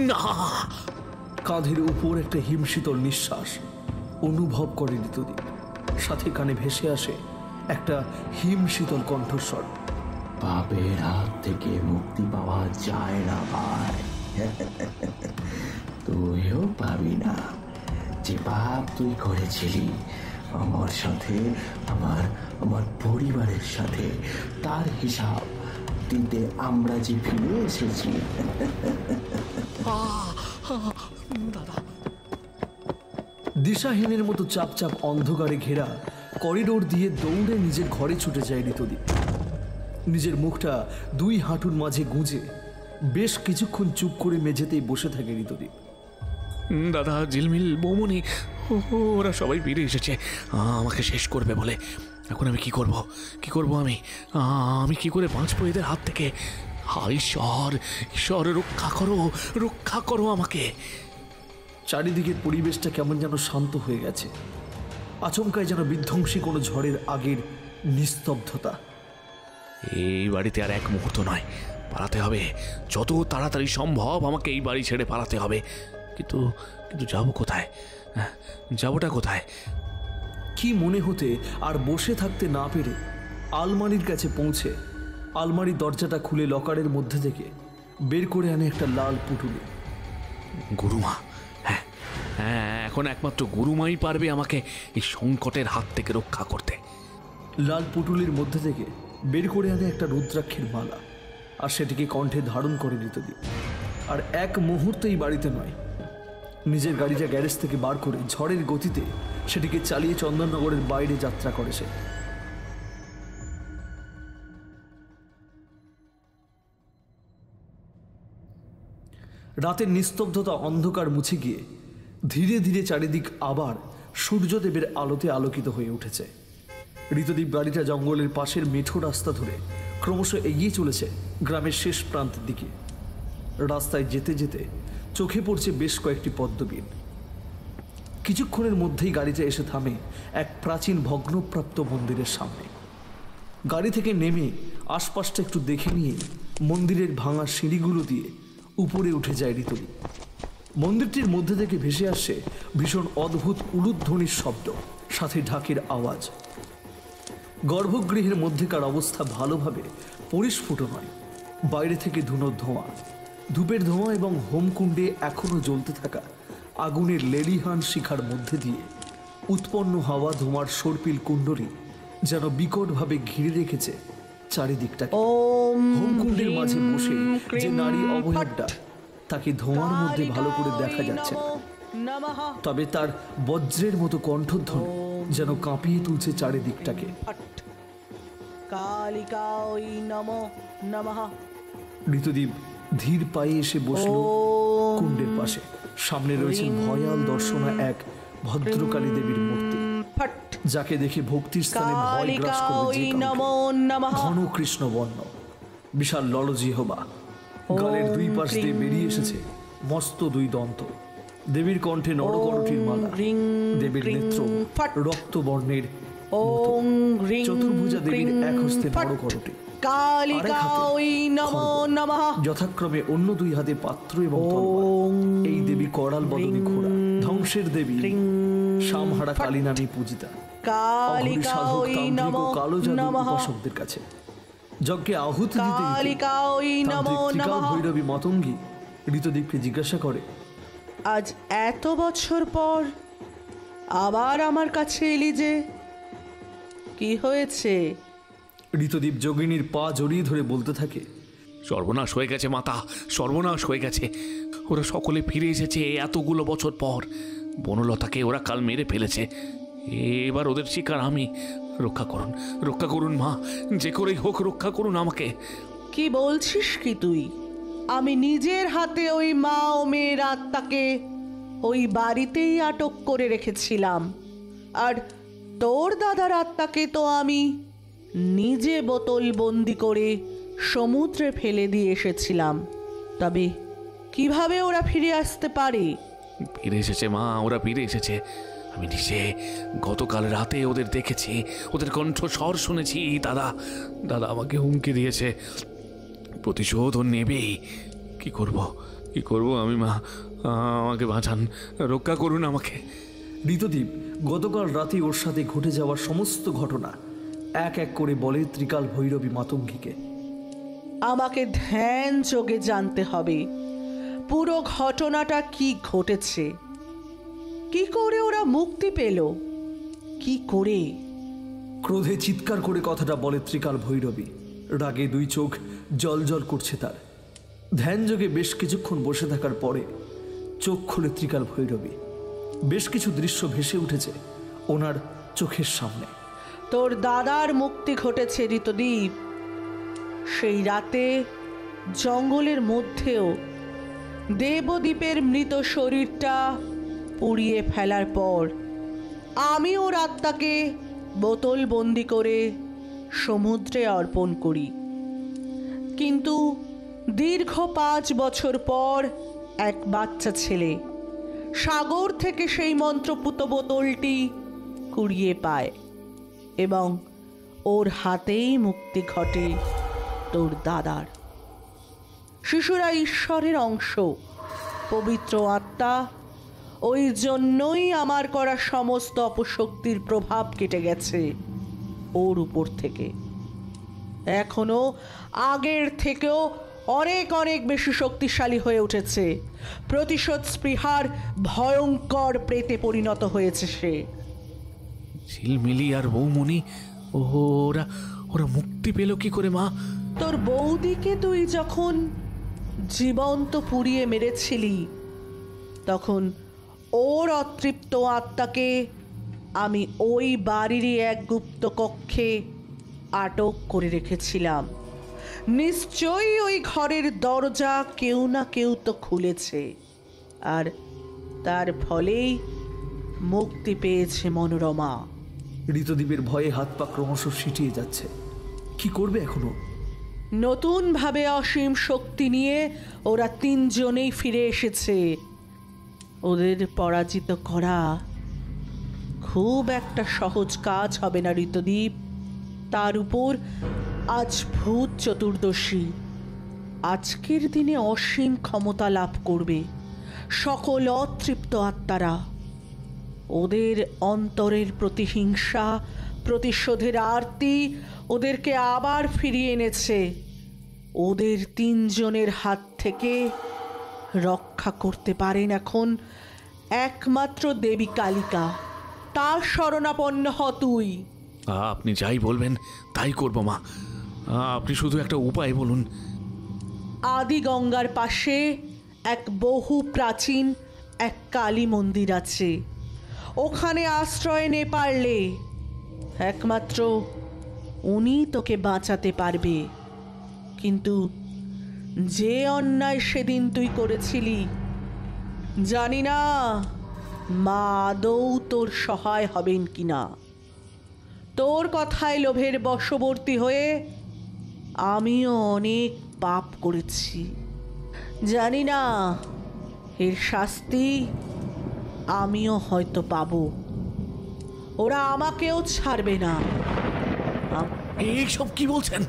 না! কাঁধের উপর একটা হিমশীতল নিঃশ্বাস অনুভব করে ঋতুদীপ। সাথে কানে ভেসে আসে একটা হিমশীতল কণ্ঠস্বর, পাপের হাত থেকে মুক্তি পাওয়া যায় না ভাই। তুইও পাবি না। যে পাপ তুই করেছিলি আমার সাথে, আমার পরিবারের সাথে, তার হিসাব দিতে আমরা যে ফিরে এসেছি। দিশাহীনের মতো চাপ চাপ অন্ধকারে ঘেরা করিডোর দিয়ে দৌড়ে নিজের ঘরে ছুটে যায় ঋতুদীপ। নিজের মুখটা 2 হাঁটুর মাঝে গুঁজে বেশ কিছুক্ষণ চুপ করে মেঝেতেই বসে থাকে ঋতুদীপ। দাদা, ঝিলমিল, বৌমনি, ওরা সবাই বেরিয়ে এসেছে আমাকে শেষ করবে বলে। এখন আমি কি করব? কি করব আমি? আমি কি করে বাঁচবো এদের হাত থেকে? হায় ঈশ্বর, ঈশ্বর রক্ষা করো আমাকে। চারিদিকের পরিবেশটা কেমন যেন শান্ত হয়ে গেছে। আচমকায় যেন বিধ্বংসী কোনো ঝড়ের আগের নিস্তব্ধতা। এই বাড়িতে আর এক মুহূর্ত নয়, পালাতে হবে যত তাড়াতাড়ি সম্ভব। আমাকে এই বাড়ি ছেড়ে পালাতে হবে। কিন্তু যাবো কোথায়? যাবোটা কোথায়? কি মনে হতে আর বসে থাকতে না পেরে আলমারির কাছে পৌঁছে আলমারির দরজাটা খুলে লকারের মধ্যে থেকে বের করে আনে একটা লাল পুটুলি। গুরুমা, হ্যাঁ, এখন একমাত্র গুরুমাই পারবে আমাকে এই সংকটের হাত থেকে রক্ষা করতে। লাল পুটুলির মধ্যে থেকে বের করে আনে একটা রুদ্রাক্ষের মালা, আর সেটিকে কণ্ঠে ধারণ করে ঋতুদীপ। আর এক মুহূর্তেই বাড়িতে নয়, নিজের গাড়িটা গ্যারেজ থেকে বার করে ঝড়ের গতিতে সেটিকে চালিয়ে চন্দননগরের বাইরে যাত্রা করে সে। রাতের নিস্তব্ধতা অন্ধকার মুছে গিয়ে ধীরে ধীরে চারিদিক আবার সূর্যদেবের আলোতে আলোকিত হয়ে উঠেছে। ঋতুদীপ গাড়িটা জঙ্গলের পাশের মেঠো রাস্তা ধরে ক্রমশ এগিয়ে চলেছে গ্রামের শেষ প্রান্তের দিকে। রাস্তায় যেতে যেতে চোখে পড়ছে বেশ কয়েকটি পদ্মবিন। কিছুক্ষণের মধ্যেই গাড়িটা এসে থামে এক প্রাচীন ভগ্নপ্রাপ্ত মন্দিরের সামনে। গাড়ি থেকে নেমে আশপাশটা একটু দেখে নিয়ে মন্দিরের ভাঙা সিঁড়িগুলো দিয়ে উপরে উঠে যায় ঋতুদীপ। মন্দিরটির মধ্যে থেকে ভেসে আসছে ভীষণ অদ্ভুত উলুধ্বনির শব্দ, সাথে ঢাকের আওয়াজ। গর্ভগৃহের মধ্যেকার অবস্থা ভালোভাবে পরিস্ফুট নয়। বাইরে থেকে ধুনোর ধোঁয়া, ধূপের ধোঁয়া এবং হোমকুণ্ডে এখনো জ্বলতে থাকা আগুনের লেলিহান শিখার মধ্যে দিয়ে উৎপন্ন হওয়া ধোঁয়ার সর্পিল কুণ্ডলী যেন বিকটভাবে ঘিরে রেখেছে চারিদিকটাকে। হোমকুণ্ডের মাঝে বসে যে নারী অবয়বটা, তাকে ধোঁয়ার মধ্যে ভালো করে দেখা যাচ্ছে না, তবে তার বজ্রের মতো কণ্ঠধ্বনি যেন কাঁপিয়ে তুলছে চারিদিকটাকে। ঋতুদীপ ধীর পায়ে এসে বসল কুণ্ডের পাশে। সামনে রয়েছে ভয়াল দর্শনা এক ভদ্রকালী দেবীর মূর্তি, যাকে দেখে ভক্তির স্থানে ভয় গ্রাস করবে। ঘন কৃষ্ণ বর্ণ, বিশাল ললজিহ্বা, গালের দুই পাশ দিয়ে বেরিয়ে এসেছে মস্ত দুই দন্ত। দেবীর কণ্ঠে নরকরটির মালা, দেবীর নেত্র রক্ত বর্ণের, চতুর্ভুজা দেবীর এক হস্তে নরকরটি, যথাক্রমে অন্য দুই হাতে পাত্র এবং তলোয়ার। এই দেবী করাল বদনী ঘোড়া, ধ্বংসের দেবী, সামহারা কালী নামে পূজিতা, সাধক তান্ত্রিক ও কালো জাদু উপাসকদের কাছে যজ্ঞে আহুতি দিতে ত্রিকাল ভৈরবী মাতঙ্গী ঋতুদীপকে জিজ্ঞাসা করে, আজ এত বছর পর আবার আমার কাছে এলি যে, কি হয়েছে? ঋতুদীপ যোগিনীর পা জড়িয়ে ধরে বলতে থাকে, সর্বনাশ হয়ে গেছে মাতা, সর্বনাশ হয়ে গেছে। ওরা সকলে ফিরে এসেছে এতগুলো বছর পর। বনলতাকে ওরা কাল মেরে ফেলেছে, এবার ওদের শিকার আমি। রক্ষা করুন মা, যে করেই হোক রক্ষা করুন আমাকে। কি বলছিস কি তুই? আমি নিজের হাতে ওই মা ও মেয়ের আত্মাকে ওই বাড়িতেই আটক করে রেখেছিলাম, আর তোর দাদার আত্মাকে তো আমি নিজে বোতল বন্দি করে সমুদ্রে ফেলে দিয়ে এসেছিলাম। তবে কিভাবে ওরা ফিরে আসতে পারে? ফিরে এসেছে মা, ওরা ফিরে এসেছে। আমি নিজে গতকাল রাতে ওদের দেখেছি, ওদের কণ্ঠস্বর শুনেছি। দাদা আমাকে হুমকি দিয়েছে, প্রতিশোধ ও নেবেই। কি করব আমি মা? আমাকে বাঁচান, রক্ষা করুন আমাকে। ঋতুদীপ গতকাল রাতে ওর সাথে ঘটে যাওয়া সমস্ত ঘটনা এক এক করে বলে ত্রিকাল ভৈরবী মাতঙ্গীকে। আমাকে ধ্যান যোগে জানতে হবে পুরো ঘটনাটা কি ঘটেছে, কি করে ওরা মুক্তি পেল, কি করে? ক্রোধে চিৎকার করে কথাটা বলে ত্রিকাল ভৈরবী। রাগে দুই চোখ জল করছে তার। ধ্যান যোগে বেশ কিছুক্ষণ বসে থাকার পরে চোখ খুলে ত্রিকাল ভৈরবী। বেশ কিছু দৃশ্য ভেসে উঠেছে ওনার চোখের সামনে। তোর দাদার মুক্তি ঘটেছে ঋতুদীপ। সেই রাতে জঙ্গলের মধ্যেও দেবদ্বীপের মৃত শরীরটা পুড়িয়ে ফেলার পর আমি ওর আত্মাকে বোতল বন্দি করে সমুদ্রে অর্পণ করি। কিন্তু দীর্ঘ 5 বছর পর এক বাচ্চা ছেলে সাগর থেকে সেই মন্ত্রপুত বোতলটি কুড়িয়ে পায় এবং ওর হাতেই মুক্তি ঘটে তোর দাদার। শিশুরা ঈশ্বরের অংশ, পবিত্র আত্মা, ওই জন্যই আমার করা সমস্ত অপশক্তির প্রভাব কেটে গেছে ওর উপর থেকে। এখনো আগের থেকেও অনেক অনেক বেশি শক্তিশালী হয়ে উঠেছে। প্রতিশোধ স্পৃহার ভয়ঙ্কর প্রেতে পরিণত হয়েছে সে। ঝিলমিলি আর বৌমণি ওরা ওরা মুক্তি পেল কি করে মা? তোর বৌদিকে তুই যখন জীবন্ত পুড়িয়ে মেরেছিলি তখন ওর অতৃপ্ত আত্মাকে আমি ওই বাড়িরই এক গুপ্ত কক্ষে আটক করে রেখেছিলাম। নিশ্চয়ই ওই ঘরের দরজা কেউ না কেউ তো খুলেছে, আর তার ফলেই মুক্তি পেয়েছে মনোরমা। ঋতদ্বীপের ভয়ে হাত পা ক্রমশ সিটিয়ে যাচ্ছে। কি করবে এখনো? নতুনভাবে অসীম শক্তি নিয়ে ওরা 3 জনেই ফিরে এসেছে। ওদের পরাজিত করা খুব একটা সহজ কাজ হবে না ঋতদ্বীপ। তার উপর আজ ভূত চতুর্দশী। আজকের দিনে অসীম ক্ষমতা লাভ করবে সকল অতৃপ্ত আত্মারা। ওদের অন্তরের প্রতিহিংসা, প্রতিশোধের আরতি ওদেরকে আবার ফিরিয়ে এনেছে। ওদের 3 জনের হাত থেকে রক্ষা করতে পারেন এখন একমাত্র দেবী কালিকা। তার শরণাপন্ন হ তুই। আপনি যাই বলবেন তাই করব মা। আপনি শুধু একটা উপায় বলুন। আদি গঙ্গার পাশে এক বহু প্রাচীন এক কালী মন্দির আছে। ওখানে আশ্রয় নে পারলে একমাত্র উনি তোকে বাঁচাতে পারবে। কিন্তু যে অন্যায় সেদিন তুই করেছিলি, জানি না মা আদৌ তোর সহায় হবেন কিনা। তোর কথায় লোভের বশবর্তী হয়ে আমিও অনেক পাপ করেছি। জানি না এর শাস্তি আমিও হয়তো পাবো। ওরা আমাকেও ছাড়বে না। এইসব কি বলছেন?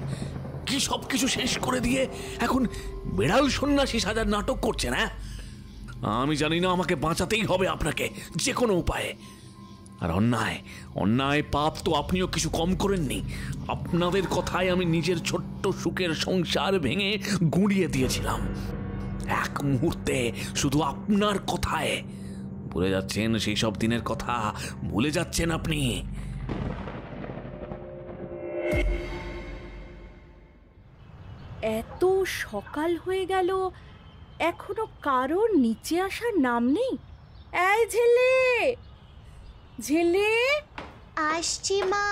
কি সব কিছু শেষ করে দিয়ে এখন বিড়াল সন্ন্যাসী সাজার নাটক করছেন? হ্যাঁ, আমি জানি না, আমাকে বাঁচাতেই হবে আপনাকে যে কোনো উপায়ে। আর অন্যায় অন্যায় পাপ তো আপনিও কিছু কম করেননি। আপনাদের কথায় আমি নিজের ছোট্ট সুখের সংসার ভেঙে গুঁড়িয়ে দিয়েছিলাম এক মুহূর্তে, শুধু আপনার কথায়। ভুলে যাচ্ছেন সেই সব দিনের কথা, ভুলে যাচ্ছেন আপনি। এত সকাল হয়ে গেল, এখনো কারোর নিচে আসার নাম নেই। এই ঝেলে, ঝেলে, আসছি মা।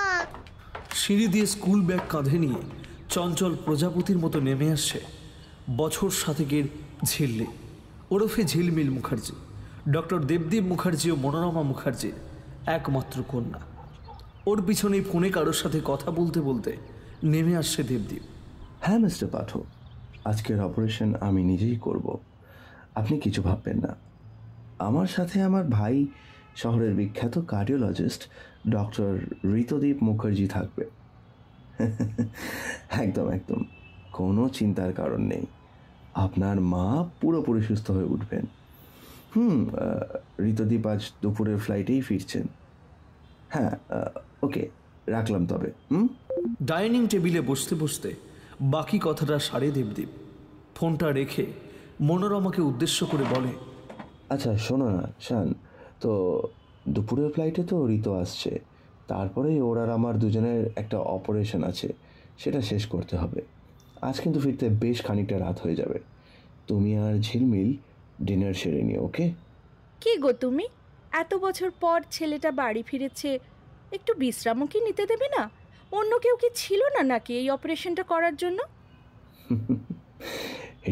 সিঁড়ি দিয়ে স্কুল ব্যাগ কাঁধে নিয়ে চঞ্চল প্রজাপতির মতো নেমে আসছে বছর 7 ঝিল্লি ওরফে ঝিলমিল মুখার্জি, ডক্টর দেবদীপ মুখার্জি ও মনোরমা মুখার্জির একমাত্র কন্যা। ওর পিছনেই ফোনে কারোর সাথে কথা বলতে বলতে নেমে আসছে দেবদীপ। হ্যাঁ মিস্টার পাঠক, আজকের অপারেশন আমি নিজেই করব, আপনি কিছু ভাববেন না। আমার সাথে আমার ভাই শহরের বিখ্যাত কার্ডিওলজিস্ট ডক্টর ঋতদ্বীপ মুখার্জি থাকবে। একদম একদম কোনো চিন্তার কারণ নেই, আপনার মা পুরোপুরি সুস্থ হয়ে উঠবেন। ঋতদ্বীপ আজ দুপুরের ফ্লাইটেই ফিরছেন। হ্যাঁ, ওকে, রাখলাম তবে। ডাইনিং টেবিলে বসতে বসতে বাকি কথাটা সারে দেবদীপ ফোনটা রেখে মনোরমাকে উদ্দেশ্য করে বলে, আচ্ছা শোনো না শান, তো দুপুরের ফ্লাইটে তো ঋতু আসছে, তারপরেই ওর আর আমার দুজনের একটা অপারেশন আছে, সেটা শেষ করতে হবে। আজ কিন্তু ফিরতে বেশ খানিকটা রাত হয়ে যাবে। তুমি আর ঝিলমিল ডিনার সেরে নিও, ওকে? কি গো তুমি, এত বছর পর ছেলেটা বাড়ি ফিরেছে, একটু বিশ্রামও কি নিতে দেবে না? অন্য কেউ কি ছিল না নাকি এই অপারেশনটা করার জন্য?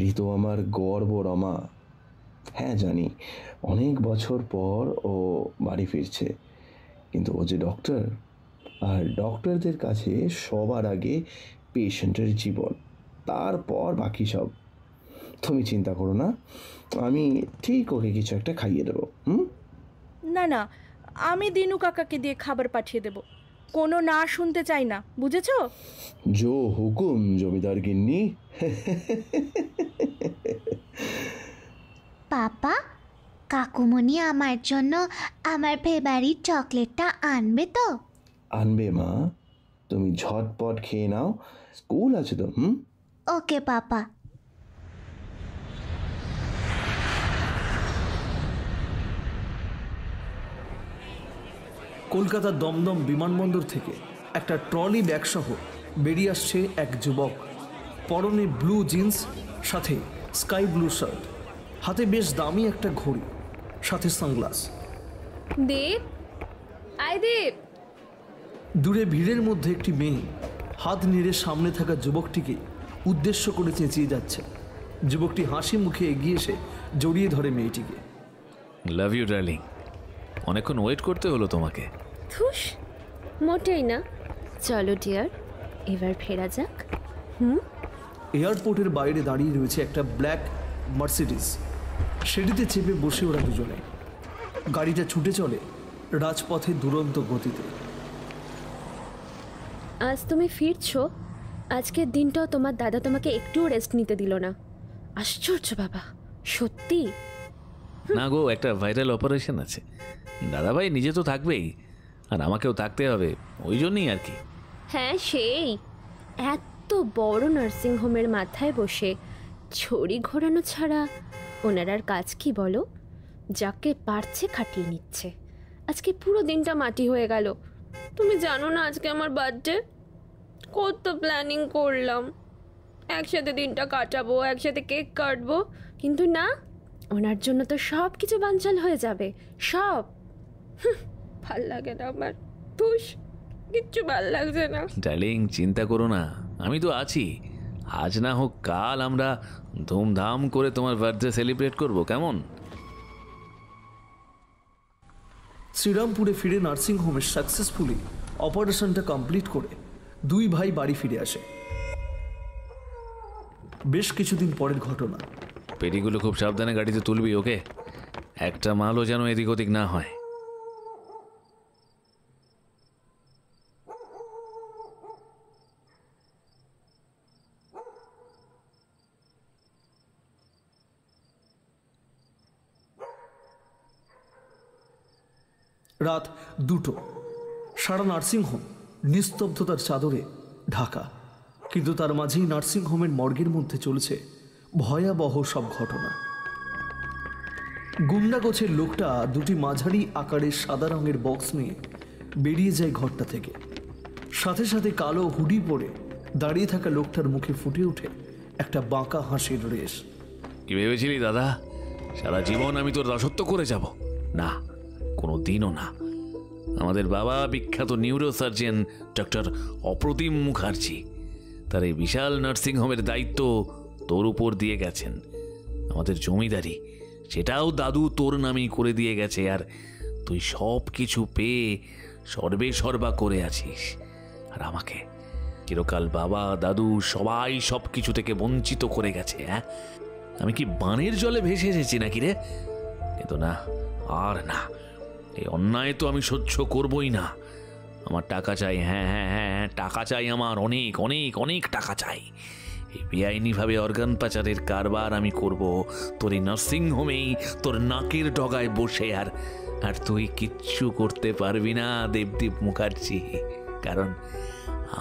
ঋতু আমার গর্ব রমা, হ্যাঁ জানি, অনেক বছর পর ও বাড়ি ফিরছে, কিন্তু ও যে ডক্টর, আর ডক্টরদের কাছে সবার আগে পেশেন্টের জীবন, তারপর বাকি সব। তুমি চিন্তা করো না, আমি ঠিক ওকে কিছু একটা খাইয়ে দেবো। না না, আমি দিনু কাকাকে দিয়ে খাবার পাঠিয়ে দেব, কোনো না শুনতে চাই না, বুঝেছো? জো হুকুম জমিদার গিন্নি। পাপা, কাকুমণি আমার জন্য আমার ফেভারিট চকলেটটা আনবে তো? আনবে মা, তুমি ঝটপট খেয়ে নাও, স্কুল আছে তো। ওকে পাপা। কলকাতার দমদম বিমানবন্দর থেকে একটা ট্রলি ব্যাগসহ বেরিয়ে আসছে এক যুবক। পরনে ব্লু জিন্স, সাথে স্কাই ব্লু শার্ট, হাতে বেশ দামি একটা ঘড়ি, সাথে সানগ্লাস। দেব, আয় দেব। দূরে ভিড়ের মধ্যে একটি মেয়ে হাত নেড়ে সামনে থাকা যুবকটিকে উদ্দেশ্য করে চেঁচিয়ে যাচ্ছে। যুবকটি হাসি মুখে এগিয়ে এসে জড়িয়ে ধরে মেয়েটিকে। লাভ ইউ ডার্লিং, অনেকক্ষণ ওয়েট করতে হলো তোমাকে। ধুস, মোটেই না। চলো ডিয়ার, এবার ফেরা যাক। এয়ারপোর্টের বাইরে দাঁড়িয়ে রয়েছে একটা ব্ল্যাক মার্সিডিজ। সেটিতে চেপে বসে ওরা দুজনে। গাড়িটা ছুটে চলে রাজপথে দুরন্ত গতিতে। আজ তুমি ফিরছো, আজকের দিনটাও তোমার দাদা তোমাকে একটুও রেস্ট নিতে দিল না। আশ্চর্য বাবা, সত্যি। না গো, একটা ভাইরাল অপারেশন আছে, দাদাভাই নিজে তো থাকবেই, আর আমাকেও থাকতে হবে, ওই জন্যই আর কি। হ্যাঁ সেই, এত বড় নার্সিংহোমের মাথায় বসে ছড়ি ঘোরানো ছাড়া ওনার আর কাজ কি বলো? যাকে পারছে খাটিয়ে নিচ্ছে। আজকে পুরো দিনটা মাটি হয়ে গেল। তুমি জানো না আজকে আমার বার্থডে? কত প্ল্যানিং করলাম, একসাথে দিনটা কাটাবো, একসাথে কেক কাটবো, কিন্তু না, ওনার জন্য তো সব কিছু বানচাল হয়ে যাবে, সব। ভাল লাগে না আমার, তুষ, কিচ্ছু ভাল লাগছে না। ডার্লিং চিন্তা করো না, আমি তো আছি। আজ না হোক কাল আমরা ধুমধাম করে তোমার বার্থডে সেলিব্রেট করব, কেমন? শ্রীরামপুরে ফিরে নার্সিংহোমে সাকসেসফুলি অপারেশনটা কমপ্লিট করে দুই ভাই বাড়ি ফিরে আসে। বেশ কিছুদিন পরের ঘটনা। পেটিগুলো খুব সাবধানে গাড়িতে তুলবি, ওকে? একটা মালও যেন এদিক ওদিক না হয়। রাত 2টো। সারা নার্সিংহোম নিস্তব্ধতার চাদরে ঢাকা, কিন্তু তার মাঝেই নার্সিংহোমের মর্গের মধ্যে চলছে ভয়াবহ সব ঘটনা। গুন্ডা গোছের লোকটা দুটি মাঝারি আকারের সাদা রঙের বক্স নিয়ে বেরিয়ে যায় ঘরটা থেকে। সাথে সাথে কালো হুডি পরে দাঁড়িয়ে থাকা লোকটার মুখে ফুটে ওঠে একটা বাঁকা হাসির রেশ। কি ভেবেছিলি দাদা, সারা জীবন আমি তোর দাসত্ব করে যাব? না, কোনো দিনও না। আমাদের বাবা বিখ্যাত নিউরোসার্জন ডক্টর অপ্রতিম মুখার্জি, তার এই বিশাল নার্সিংহোমের দায়িত্ব তোর উপর দিয়ে গেছেন। আমাদের জমিদারি সেটাও দাদু তোর নামেই করে দিয়ে গেছে, আর তুই সব কিছু পেয়ে সর্বে সর্বা করে আছিস। আর আমাকে চিরকাল বাবা দাদু সবাই সব কিছু থেকে বঞ্চিত করে গেছে। হ্যাঁ, আমি কি বানের জলে ভেসে এসেছি নাকি রে? কিন্তু না, আর না, এই অন্যায় তো আমি সহ্য করবই না। আমার টাকা চাই, হ্যাঁ হ্যাঁ হ্যাঁ, টাকা চাই আমার, অনেক অনেক অনেক টাকা চাই। এই বেআইনিভাবে অর্গান পাচারের কারবার আমি করব তোর এই নার্সিংহোমেই, তোর নাকের ডগায় বসে। আর তুই কিচ্ছু করতে পারবি না দেবদীপ মুখার্জি, কারণ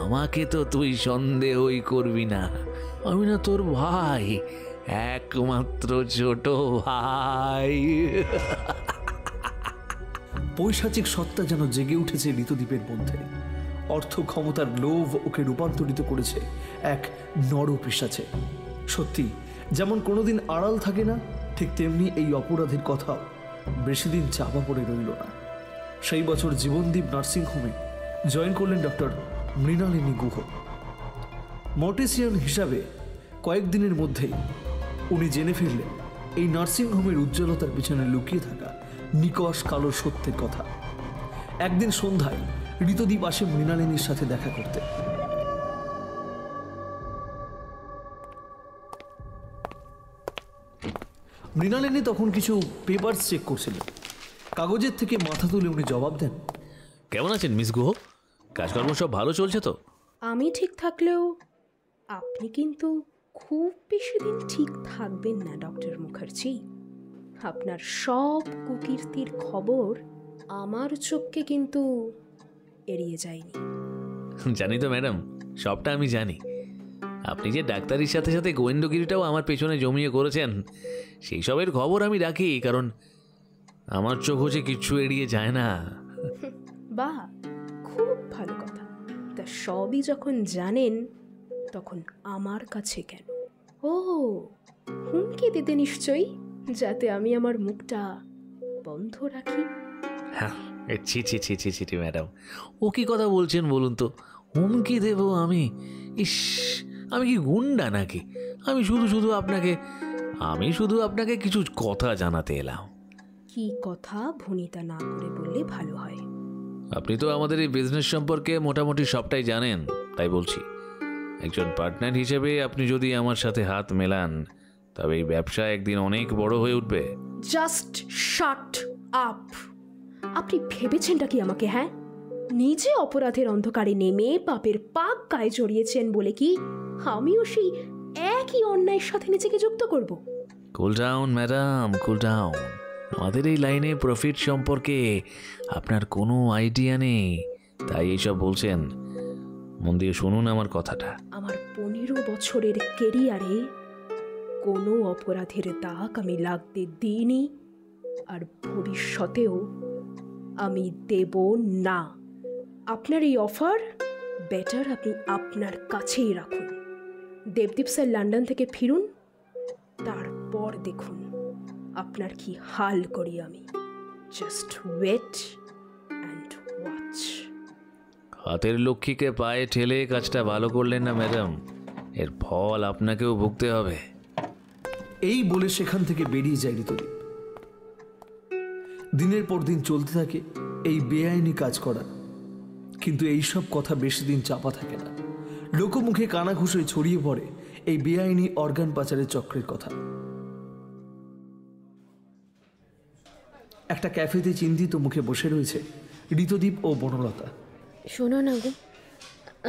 আমাকে তো তুই সন্দেহই করবি না। আমি না তোর ভাই, একমাত্র ছোট ভাই। পৈশাচিক সত্তা যেন জেগে উঠেছে ঋতুদ্বীপের মধ্যে। অর্থ ক্ষমতার লোভ ওকে রূপান্তরিত করেছে এক নরপিশাচে। সত্যি, যেমন কোনোদিন আড়াল থাকে না, ঠিক তেমনি এই অপরাধের কথাও বেশি দিন চাপা পড়ে রইল না। সেই বছর জীবনদীপ নার্সিংহোমে জয়েন করলেন ডক্টর মৃণালিনী গুহ। মর্টিসিয়ান হিসাবে কয়েকদিনের মধ্যেই উনি জেনে ফিরলেন এই নার্সিংহোমের উজ্জ্বলতার পিছনে লুকিয়ে থাকা নিকষ কালো সত্যের কথা। একদিন সন্ধ্যায় ঋতদীপ আসে মৃণালিনীর সাথে দেখা করতে। মৃণালিনী তখন কিছু পেপার চেক করছিলেন। কাগজের থেকে মাথা তুলে উনি জবাব দেন, কেমন আছেন মিস গুহ? কাজকর্ম সব ভালো চলছে তো? আমি ঠিক থাকলেও আপনি কিন্তু খুব বেশি দিন ঠিক থাকবেন না ডক্টর মুখার্জি। আপনার সব কুকীর্তির খবর আমার চোখকে কিন্তু এড়িয়ে যায়নি। জানি তো ম্যাডাম, সবটা আমি জানি। আপনি যে ডাক্তারির সাথে সাথে গোয়েন্দাগিরিটাও আমার পেছনে জমিয়ে করেছেন, সেই সবের খবর আমি রাখি, কারণ আমার চোখ হচ্ছে কিচ্ছু এড়িয়ে যায় না। বাহ, খুব ভালো কথা। তা সবই যখন জানেন তখন আমার কাছে কেন? ও, হুমকি দিতে নিশ্চয়ই, যাতে আমি আমার মুখটা বন্ধ রাখি। হ্যাঁ, ছি ছি ছি ছি ছি ম্যাডাম, ও কি কথা বলছেন বলুন তো? হুমকি দেব আমি? ইস, আমি কি গুন্ডা নাকি? আমি শুধু আপনাকে কিছু কথা জানাতে এলাম। কি কথা ভনিতা না করে বললে ভালো হয়। আপনি তো আমাদের এই বিজনেস সম্পর্কে মোটামুটি সবটাই জানেন, তাই বলছি। একজন পার্টনার হিসেবে আপনি যদি আমার সাথে হাত মেলান, তবে এই ব্যবসা একদিন অনেক বড় হয়ে উঠবে। Just shut up. আপনি ভেবেছেনটা কি আমাকে? হ্যাঁ, নিজে অপরাধের অন্ধকারে নেমে পাপের পাক গায়ে জড়িয়েছেন বলে কি আমিও সেই একই অন্যায়ের সাথে নিজেকে যুক্ত করব? Cool down madam, cool down. আমাদের এই লাইনে প্রফিট সম্পর্কে আপনার কোনো আইডিয়া নেই, তাই এইসব বলছেন। মন দিয়ে শুনুন আমার কথাটা। আমার 15 বছরের কেরিয়ারে কোনো অপরাধের দাগ আমি লাগতে দিইনি, আর ভবিষ্যতেও আমি দেব না। আপনার এই অফার বেটার আপনি আপনার কাছেই রাখুন। দেবদীপ স্যার লন্ডন থেকে ফিরুন, তারপর দেখুন আপনার কি হাল করি আমি। Just wait and watch. হাতের লক্ষ্মীকে পায়ে ঠেলে কাজটা ভালো করলেন না ম্যাডাম, এর ফল আপনাকেও ভুগতে হবে। এই বলে সেখান থেকে বেরিয়ে যায় ঋতদীপ। দিনের পর দিন চলতে থাকে এই বেআইনি কাজ করা, কিন্তু এই সব কথা বেশি দিন চাপা থাকে না। লোকমুখে কানাঘুষে ছড়িয়ে পড়ে এই বেআইনি অর্গান পাচারের চক্রের কথা। একটা ক্যাফেতে চিন্তিত মুখে বসে রয়েছে ঋতদীপ ও বনলতা। শোনো না গো,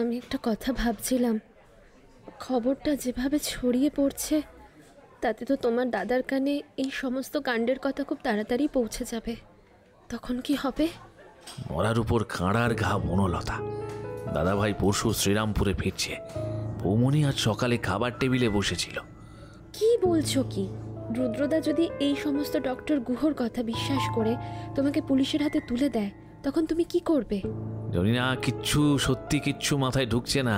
আমি একটা কথা ভাবছিলাম। খবরটা যেভাবে ছড়িয়ে পড়ছে, তাতে তো তোমার দাদার কানে এই সমস্ত কাণ্ডের কথা খুব তাড়াতাড়ি পৌঁছে যাবে। তখন কি হবে? মরার উপর কাঁড়ার ঘা বনলতা। দাদাভাই পরশু শ্রীরামপুরে ফিরছে। বৌমনি আজ সকালে খাবার টেবিলে বসেছিল। কি বলছো কি? রুদ্রদা যদি এই সমস্ত ডক্টর গুহর কথা বিশ্বাস করে তোমাকে পুলিশের হাতে তুলে দেয়, তখন তুমি কি করবে? জানি না, সত্যি কিচ্ছু মাথায় ঢুকছে না।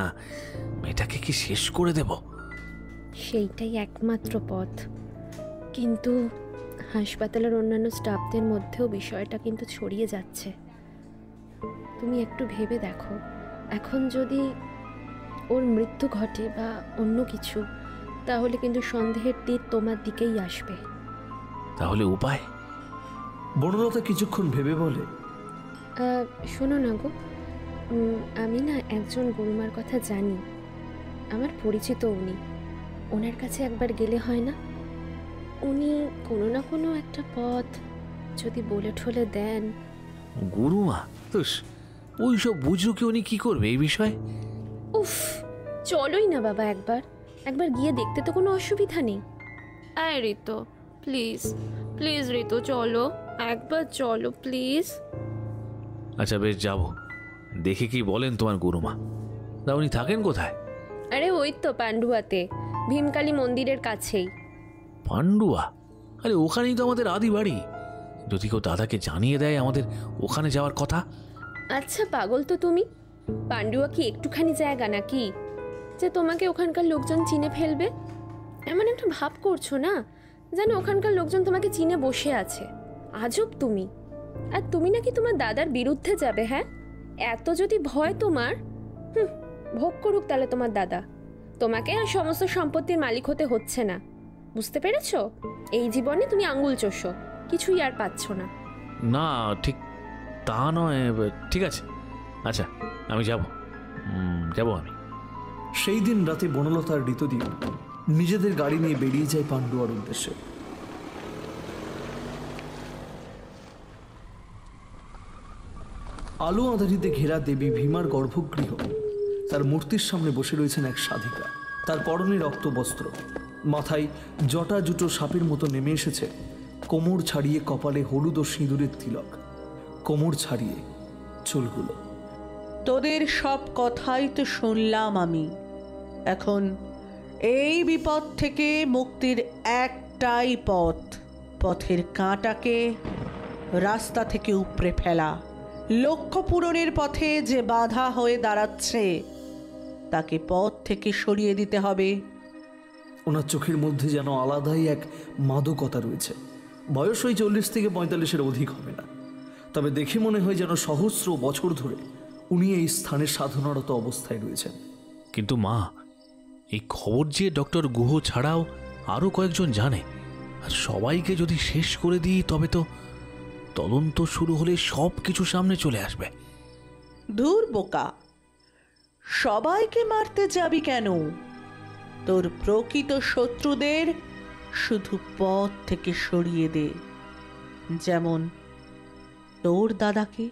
মেয়েটাকে কি শেষ করে দেব? সেইটাই একমাত্র পথ। কিন্তু হাসপাতালের অন্যান্য স্টাফদের মধ্যেও বিষয়টা কিন্তু ছড়িয়ে যাচ্ছে। তুমি একটু ভেবে দেখো, এখন যদি ওর মৃত্যু ঘটে বা অন্য কিছু, তাহলে কিন্তু সন্দেহের তীর তোমার দিকেই আসবে। তাহলে উপায়? বনলতা কিছুক্ষণ ভেবে বলে, শোনো না গো, আমি না একজন গুরুমার কথা জানি, আমার পরিচিত উনি। ওনার কাছে একবার গেলে হয় না? উনি কোনো না কোনো একটা পথ যদি বলে ঠলে দেন। গুরুমা? ওই সব বুঝলো কি? উনি কি করবে এই বিষয়ে? উফ, চলোই না বাবা, একবার গিয়ে দেখতে তো কোনো অসুবিধা নেই। আয় ঋতু, প্লিজ প্লিজ ঋতু, চলো, একবার চলো প্লিজ। আচ্ছা বেশ, যাবো। দেখে কি বলেন তোমার গুরুমা। তা উনি থাকেন কোথায়? আরে ওই তো পান্ডুয়াতে, ভীমকালী মন্দিরের কাছেই। পান্ডুয়া? আরে ওখানেই তো আমাদের আদি বাড়ি। যদি কেউ দাদাকে জানিয়ে দেয় আমাদের ওখানে যাওয়ার কথা। আচ্ছা পাগল তো তুমি, পান্ডুয়া কি একটুখানি জায়গা নাকি যে তোমাকে ওখানকার লোকজন চিনে ফেলবে? এমন একটা ভাব করছো না যেন ওখানকার লোকজন তোমাকে চিনে বসে আছে। আজব তুমি। আর তুমি নাকি তোমার দাদার বিরুদ্ধে যাবে? হ্যাঁ, এত যদি ভয় তোমার, ভোগ করুক তাহলে তোমার দাদা। তোমাকে আর সমস্ত সম্পত্তির মালিক হতে হচ্ছে না। বুঝতে পেরেছো? এই জীবনে তুমি আঙ্গুল চষো, কিছুই আর পাচ্ছ না। না ঠিক তা নয়। ঠিক আছে, আচ্ছা আমি যাব আমি। সেই দিন রাতে বনলতার ঋতুদীপ নিজেদের গাড়ি নিয়ে বেরিয়ে যায় পান্ডুয়ার উদ্দেশ্যে। আলো আঁধারিতে ঘেরা দেবী ভীমার গর্ভগৃহ। তার মূর্তির সামনে বসে রয়েছেন এক সাধিকা। তার পরনে রক্তবস্ত্র, মাথায় জটা জুটো সাপের মতো নেমে এসেছে, কোমর ছাড়িয়ে কপালে হলুদ ও সিঁদুরের তিলক, কোমর ছাড়িয়ে চুলগুলো। তোদের সব কথাই তো শুনলাম আমি। এখন এই বিপদ থেকে মুক্তির একটাই পথ, পথের কাঁটাকে রাস্তা থেকে উপড়ে ফেলা। লক্ষ্য পূরণের পথে যে বাধা হয়ে দাঁড়াচ্ছে তাকে পথ থেকে সরিয়ে দিতে হবে। ওনার চোখের মধ্যে যেন আলাদাই এক মাদকতা রয়েছে। বয়স ওই 40 থেকে 45-এর অধিক হবে না, তবে দেখে মনে হয় যেন সহস্র বছর ধরে উনি এই স্থানে সাধনারত অবস্থায় রয়েছেন। কিন্তু মা, এই খবর যে ডক্টর গুহ ছাড়াও আরও কয়েকজন জানে, আর সবাইকে যদি শেষ করে দিই তবে তো তদন্ত শুরু হলে সব কিছু সামনে চলে আসবে। ধুর বোকা, সবাইকে মারতে যাবি কেন? তোর প্রকৃত শত্রুদের শুধু পথ থেকে সরিয়ে দে, যেমন তোর দাদাকে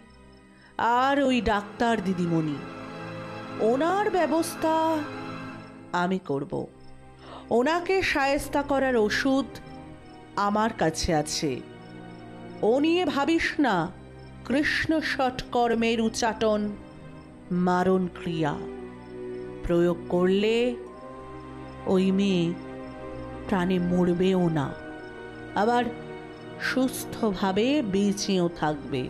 আর ওই ডাক্তার দিদিমণি। ওনার ব্যবস্থা আমি করব। ওনাকে শায়েস্তা করার ওষুধ আমার কাছে আছে। ও নিয়ে ভাবিস না। কৃষ্ণ ষটকর্মের উচ্চাটন, মারণ ক্রিয়া প্রয়োগ করলে ওই মেয়ে প্রাণে মরবেও না, আবার সুস্থভাবে বেঁচেও থাকবে।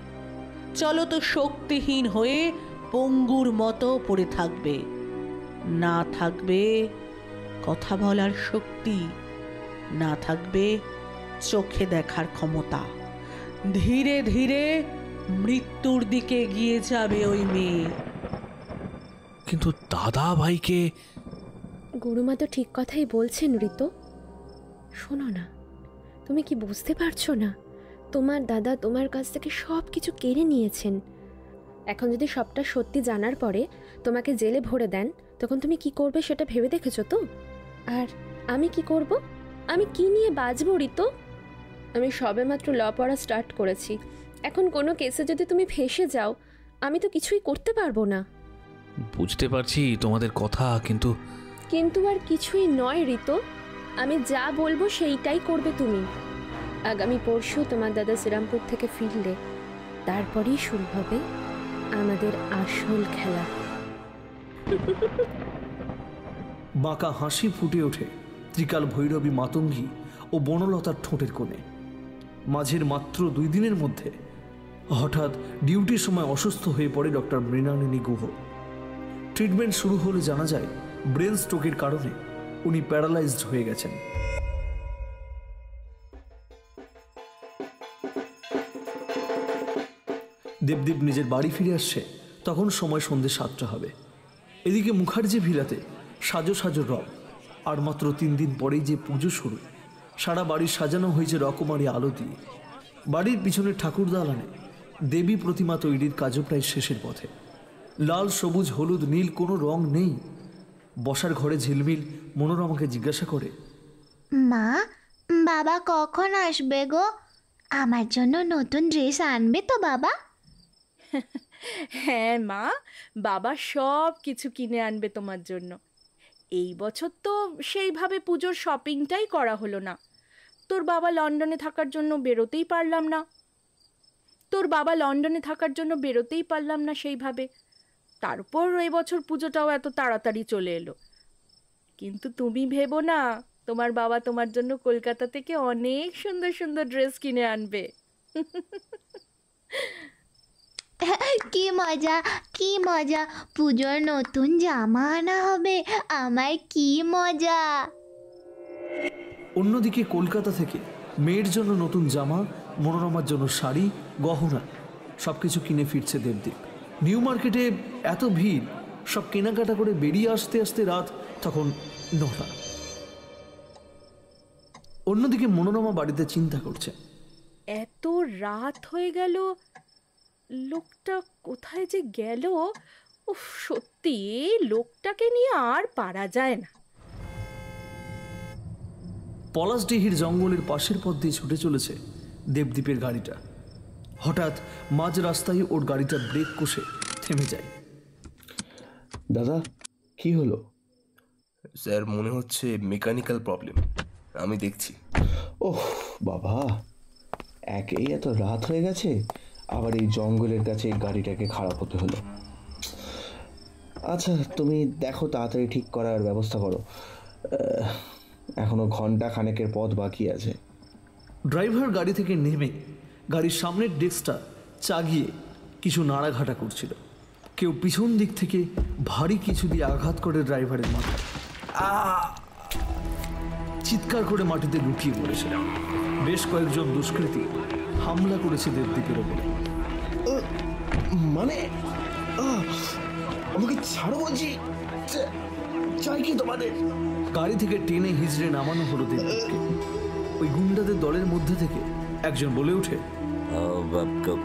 চলো তো শক্তিহীন হয়ে পঙ্গুর মতো পড়ে থাকবে, না থাকবে কথা বলার শক্তি, না থাকবে চোখে দেখার ক্ষমতা। ধীরে ধীরে মৃত্যুর দিকে এগিয়ে যাবে ওই মেয়ে। কিন্তু দাদা ভাইকে... গুরুমা তো ঠিক কথাই বলছেন ঋতু। শোনো না, তুমি কি বুঝতে পারছো না? তোমার দাদা তোমার কাছ থেকে সব কিছু কেড়ে নিয়েছেন। এখন যদি সবটা সত্যি জানার পরে তোমাকে জেলে ভরে দেন, তখন তুমি কি করবে সেটা ভেবে দেখেছো তো? আর আমি কি করব? আমি কি নিয়ে বাঁচবো ঋতু? আমি সবেমাত্র ল পড়া স্টার্ট করেছি। এখন কোনো কেসে যদি তুমি ফেঁসে যাও, আমি তো কিছুই করতে পারবো না। বুঝতে পারছি তোমাদের কথা, কিন্তু আর কিছুই নয় ঋতু। আমি যা বলবো সেইটাই করবে তুমি। আগামী পরশু তোমার দাদা শ্রীরামপুর থেকে ফিরলে তারপরেই শুরু হবে আমাদের আসল খেলা। বাঁকা হাসি ফুটে ওঠে ত্রিকাল ভৈরবী মাতঙ্গী ও বনলতার ঠোঁটের কোণে। মাঝের মাত্র 2 দিনের মধ্যে হঠাৎ ডিউটির সময় অসুস্থ হয়ে পড়ে ডক্টর মৃণালিনী গুহ। ট্রিটমেন্ট শুরু হলে জানা যায় ব্রেন স্ট্রোকের কারণে উনি প্যারালাইজড হয়ে গেছেন। দেবদীপ নিজের বাড়ি ফিরে আসছে তখন সময় সন্ধ্যে 7টা হবে। এদিকে মুখার্জি ভিলাতে সাজো সাজো রব। আর মাত্র 3 দিন পরেই যে পুজো শুরু। সারা বাড়ি সাজানো হয়েছে রকমারি আলো দিয়ে। বাড়ির পিছনে ঠাকুর দালানে দেবী প্রতিমা তৈরির কাজও প্রায় শেষের পথে। লাল, সবুজ, হলুদ, নীল কোনো রং নেই। বসার ঘরে ঝিলমিল মনোরমাকে জিজ্ঞাসা করে, মা, বাবা কখন আসবে গো? আমার জন্য নতুন ড্রেস আনবে তো বাবা? হ্যাঁ মা, বাবা সব কিছু কিনে আনবে তোমার জন্য। এই বছর তো সেইভাবে পুজোর শপিংটাই করা হলো না। তোর বাবা লন্ডনে থাকার জন্য বেরোতেই পারলাম না সেইভাবে। তারপর এই বছর পুজোটাও এত তাড়াতাড়ি চলে এলো। কিন্তু তুমি ভেবো না, তোমার বাবা তোমার জন্য কলকাতা থেকে অনেক সুন্দর সুন্দর ড্রেস কিনে আনবে। কি মজা, কি মজা! পুজোর নতুন জামা আনা হবে, আমার কি মজা! অন্যদিকে কলকাতা থেকে মেয়ের জন্য নতুন জামা, মনোরমার জন্য শাড়ি, গহনা সবকিছু কিনে ফিরছে দেবদীপ। নিউ মার্কেটে এত ভিড়, সব কেনাকাটা করে বেরিয়ে আসতে আসতে রাত তখন 9টা। অন্যদিকে মনোরমা বাড়িতে চিন্তা করছে, এত রাত হয়ে গেল, লোকটা কোথায় যে গেল। উফ, সত্যি লোকটাকে নিয়ে আর পারা যায় না। পলাশডিহির জঙ্গলের পাশের পথ দিয়ে ছুটে চলেছে দেবদীপের গাড়িটা। হঠাৎ মাঝ রাস্তায় ওর গাড়িটা ব্রেক কষে থেমে যায়। দাদা, কি হলো? স্যার, মনে হচ্ছে মেকানিক্যাল প্রবলেম, আমি দেখছি। ওহ বাবা, একেই এত রাত হয়ে গেছে, আবার এই জঙ্গলের কাছে গাড়িটাকে খারাপ হতে হলো। আচ্ছা, তুমি দেখো, তাড়াতাড়ি ঠিক করার ব্যবস্থা করো, এখনো ঘন্টা খানেকের পথ বাকি আছে। ড্রাইভার গাড়ি থেকে নেমে গাড়ির সামনের ডেস্কটা চাগিয়ে কিছু নাড়াঘাটা করছিল। কেউ পিছন দিক থেকে ভারী কিছু দিয়ে আঘাত করে ড্রাইভারের মাথায়। চিৎকার করে মাটিতে লুটিয়ে পড়েছে। বেশ কয়েকজন দুষ্কৃতী হামলা করেছে দেবদীপের ওপরে। মানে আমাকে ছাড়ো বলছি, চাই কি তোমাদের? গাড়ি থেকে টেনে হিজড়ে নামানো হলো দেবদীপকে। ওই গুন্ডাদের দলের মধ্যে থেকে একজন বলে ওঠে,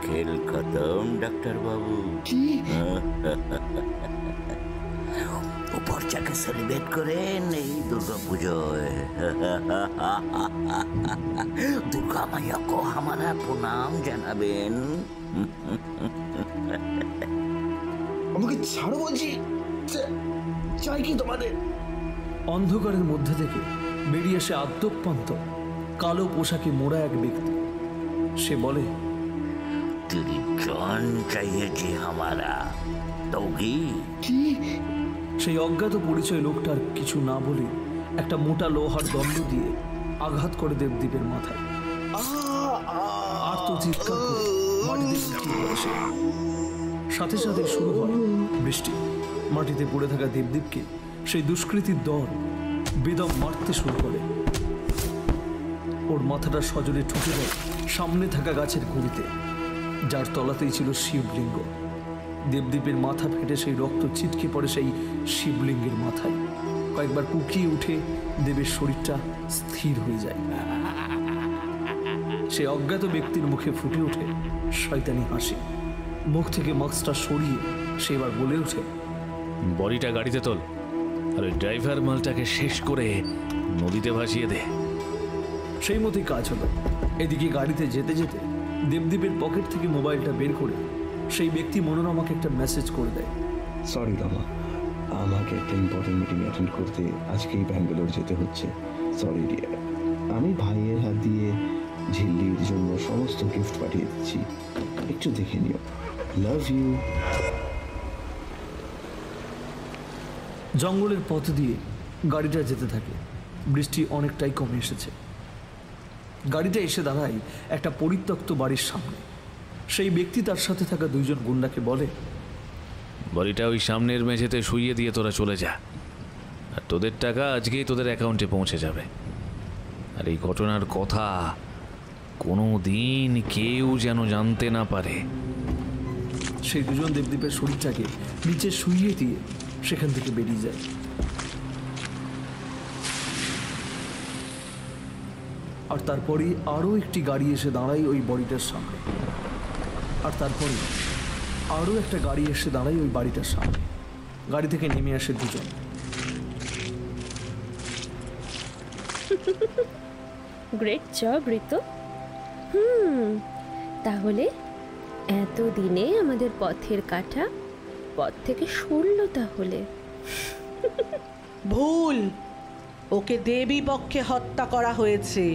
খেল খতম ডাক্তার বাবু। কি? উপর চাকে সেলিব্রেট করেন এই দুর্গা পুজোয়। দুর্গা মাইয়া কো হামারা প্রণাম জানাবেন। আমাকে ছাড়ো বলছি, চাই কি তোমাদের? অন্ধকারের মধ্যে থেকে বেরিয়ে এসে আদ্যোপান্ত কালো পোশাকে মোড়া এক ব্যক্তি। সে বলে, তেরি জান চাইয়ে জি হামারা, দৌগি। কি? সেই অজ্ঞাত পরিচয় লোকটার কিছু না বলে একটা মোটা লোহার দণ্ড দিয়ে আঘাত করে দেবদীপের মাথায়। আর্তচিৎকার করে মাটিতে লুটিয়ে পড়ে সে। সাথে সাথে শুরু হয় বৃষ্টি। মাটিতে পড়ে থাকা দেবদীপকে সেই দুষ্কৃতীর দল বেদম মারতে শুরু করে। ওর মাথাটা সজোরে ঠুকে দেয় সামনে থাকা গাছের গুঁড়িতে, যার তলাতেই ছিল শিবলিঙ্গ। দেবদীপের মাথা ফেটে সেই রক্ত ছিটকে পড়ে সেই শিবলিঙ্গের মাথায়। কয়েকবার কুকিয়ে উঠে দেবের শরীরটা স্থির হয়ে যায়। সে অজ্ঞাত ব্যক্তির মুখে ফুটে ওঠে শয়তানি হাসি। মুখ থেকে মাস্কটা সরিয়ে সে এবার বলে ওঠে, বডিটা গাড়িতে তোল, আর ওই ড্রাইভার মালটাকে শেষ করে নদীতে ভাসিয়ে দে। সেই মতোই কাজ হলো। এদিকে গাড়িতে যেতে যেতে দেবদীপের পকেট থেকে মোবাইলটা বের করে সেই ব্যক্তি মনোরমাকে একটা মেসেজ করে দেয়। সরি রমা, আমাকে একটা ইম্পর্টেন্ট মিটিং অ্যাটেন্ড করতে আজকেই ব্যাঙ্গালোর যেতে হচ্ছে। সরি ডিয়ার, আমি ভাইয়ের হাত দিয়ে ঝিল্লির জন্য সমস্ত গিফট পাঠিয়ে দিচ্ছি, একটু দেখে নিও। Love you. জঙ্গলের পথ দিয়ে গাড়িটা যেতে থাকে। বৃষ্টি অনেকটাই কমে এসেছে। গাড়িটা এসে দাঁড়ায় একটা পরিত্যক্ত বাড়ির সামনে। সেই ব্যক্তি তার সাথে থাকা দুইজন গুন্ডাকে বলে, বডিটা ওই সামনের মেঝেতে শুইয়ে দিয়ে তোরা চলে যা, আর তোদের টাকা আজকেই তোদের অ্যাকাউন্টে পৌঁছে যাবে। আর এই ঘটনার কথা কোনো দিন কেউ যেন জানতে না পারে। সেই দুজন দেবদীপের শরীরটাকে নিচে শুইয়ে দিয়ে সেখান থেকে বেরিয়ে যায়। আর তারপরে আরও একটি গাড়ি এসে দাঁড়ায় ওই বাড়িটার সামনে। আর তারপরে আরও একটা গাড়ি এসে দাঁড়ায় ওই বাড়িটার সামনে। গাড়ি থেকে নেমে আসে দুজন। গ্রেট জব ঋতু। তাহলে এতদিনে আমাদের পথের কাঁটা পথ থেকে সরল। তাহলে ভুল, ওকে দেবী পক্ষে হত্যা করা হয়েছে,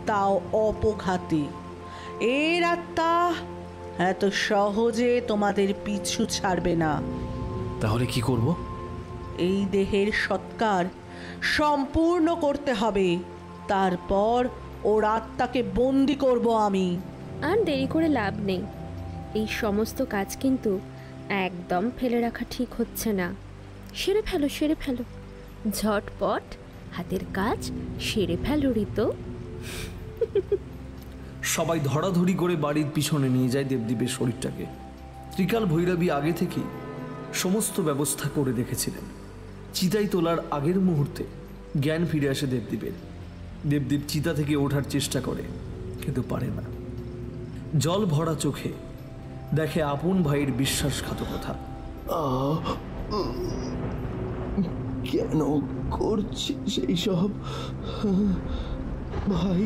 তাও অপঘাতে। এর আত্মা এত সহজে তোমাদের পিছু ছাড়বে না। তাহলে কি করব? এই দেহের সৎকার সম্পূর্ণ করতে হবে, তারপর ওর আত্মাকে বন্দি করব আমি। আর দেরি করে লাভ নেই। এই সমস্ত কাজ কিন্তু একদম ফেলে রাখা ঠিক হচ্ছে না। সেরে ফেলো, সেরে ফেলো, ঝটপট হাতের কাজ সেরে ফেলো ঋতু। সবাই ধরাধরি করে বাড়ির পিছনে নিয়ে যায় দেবদীপের শরীরটাকে। ত্রিকাল ভৈরবী আগে থেকেই সমস্ত ব্যবস্থা করে রেখেছিলেন। চিতাই তোলার আগের মুহূর্তে জ্ঞান ফিরে আসে দেবদীপের। দেবদীপ চিতা থেকে ওঠার চেষ্টা করে, কিন্তু পারে না। জল ভরা চোখে দেখে আপন ভাইয়ের বিশ্বাসঘাতকতা। কেন করছিস এইসব ভাই?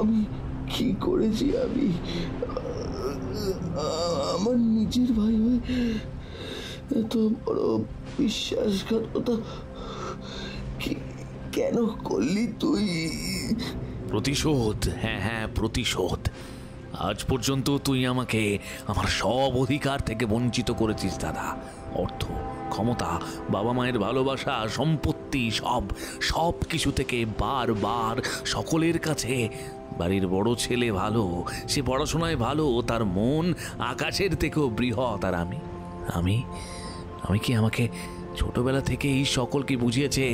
আমি কি করেছি? আমি আমার নিজের ভাই হয়ে এত বড় বিশ্বাসঘাতকতা কেন করলি তুই? প্রতিশোধ, হ্যাঁ হ্যাঁ প্রতিশোধ। আজ পর্যন্ত তুই আমাকে আমার সব অধিকার থেকে বঞ্চিত করেছিস দাদা। অর্থ, ক্ষমতা, বাবা মায়ের ভালোবাসা, সম্পত্তি, সব কিছু থেকে বারবার সকলের কাছে বাড়ির বড় ছেলে ভালো, সে পড়াশোনায় ভালো, তার মন আকাশের থেকেও বৃহৎ। আর আমি কি আমাকে ছোটবেলা থেকেই সকলকে বুঝিয়েছে,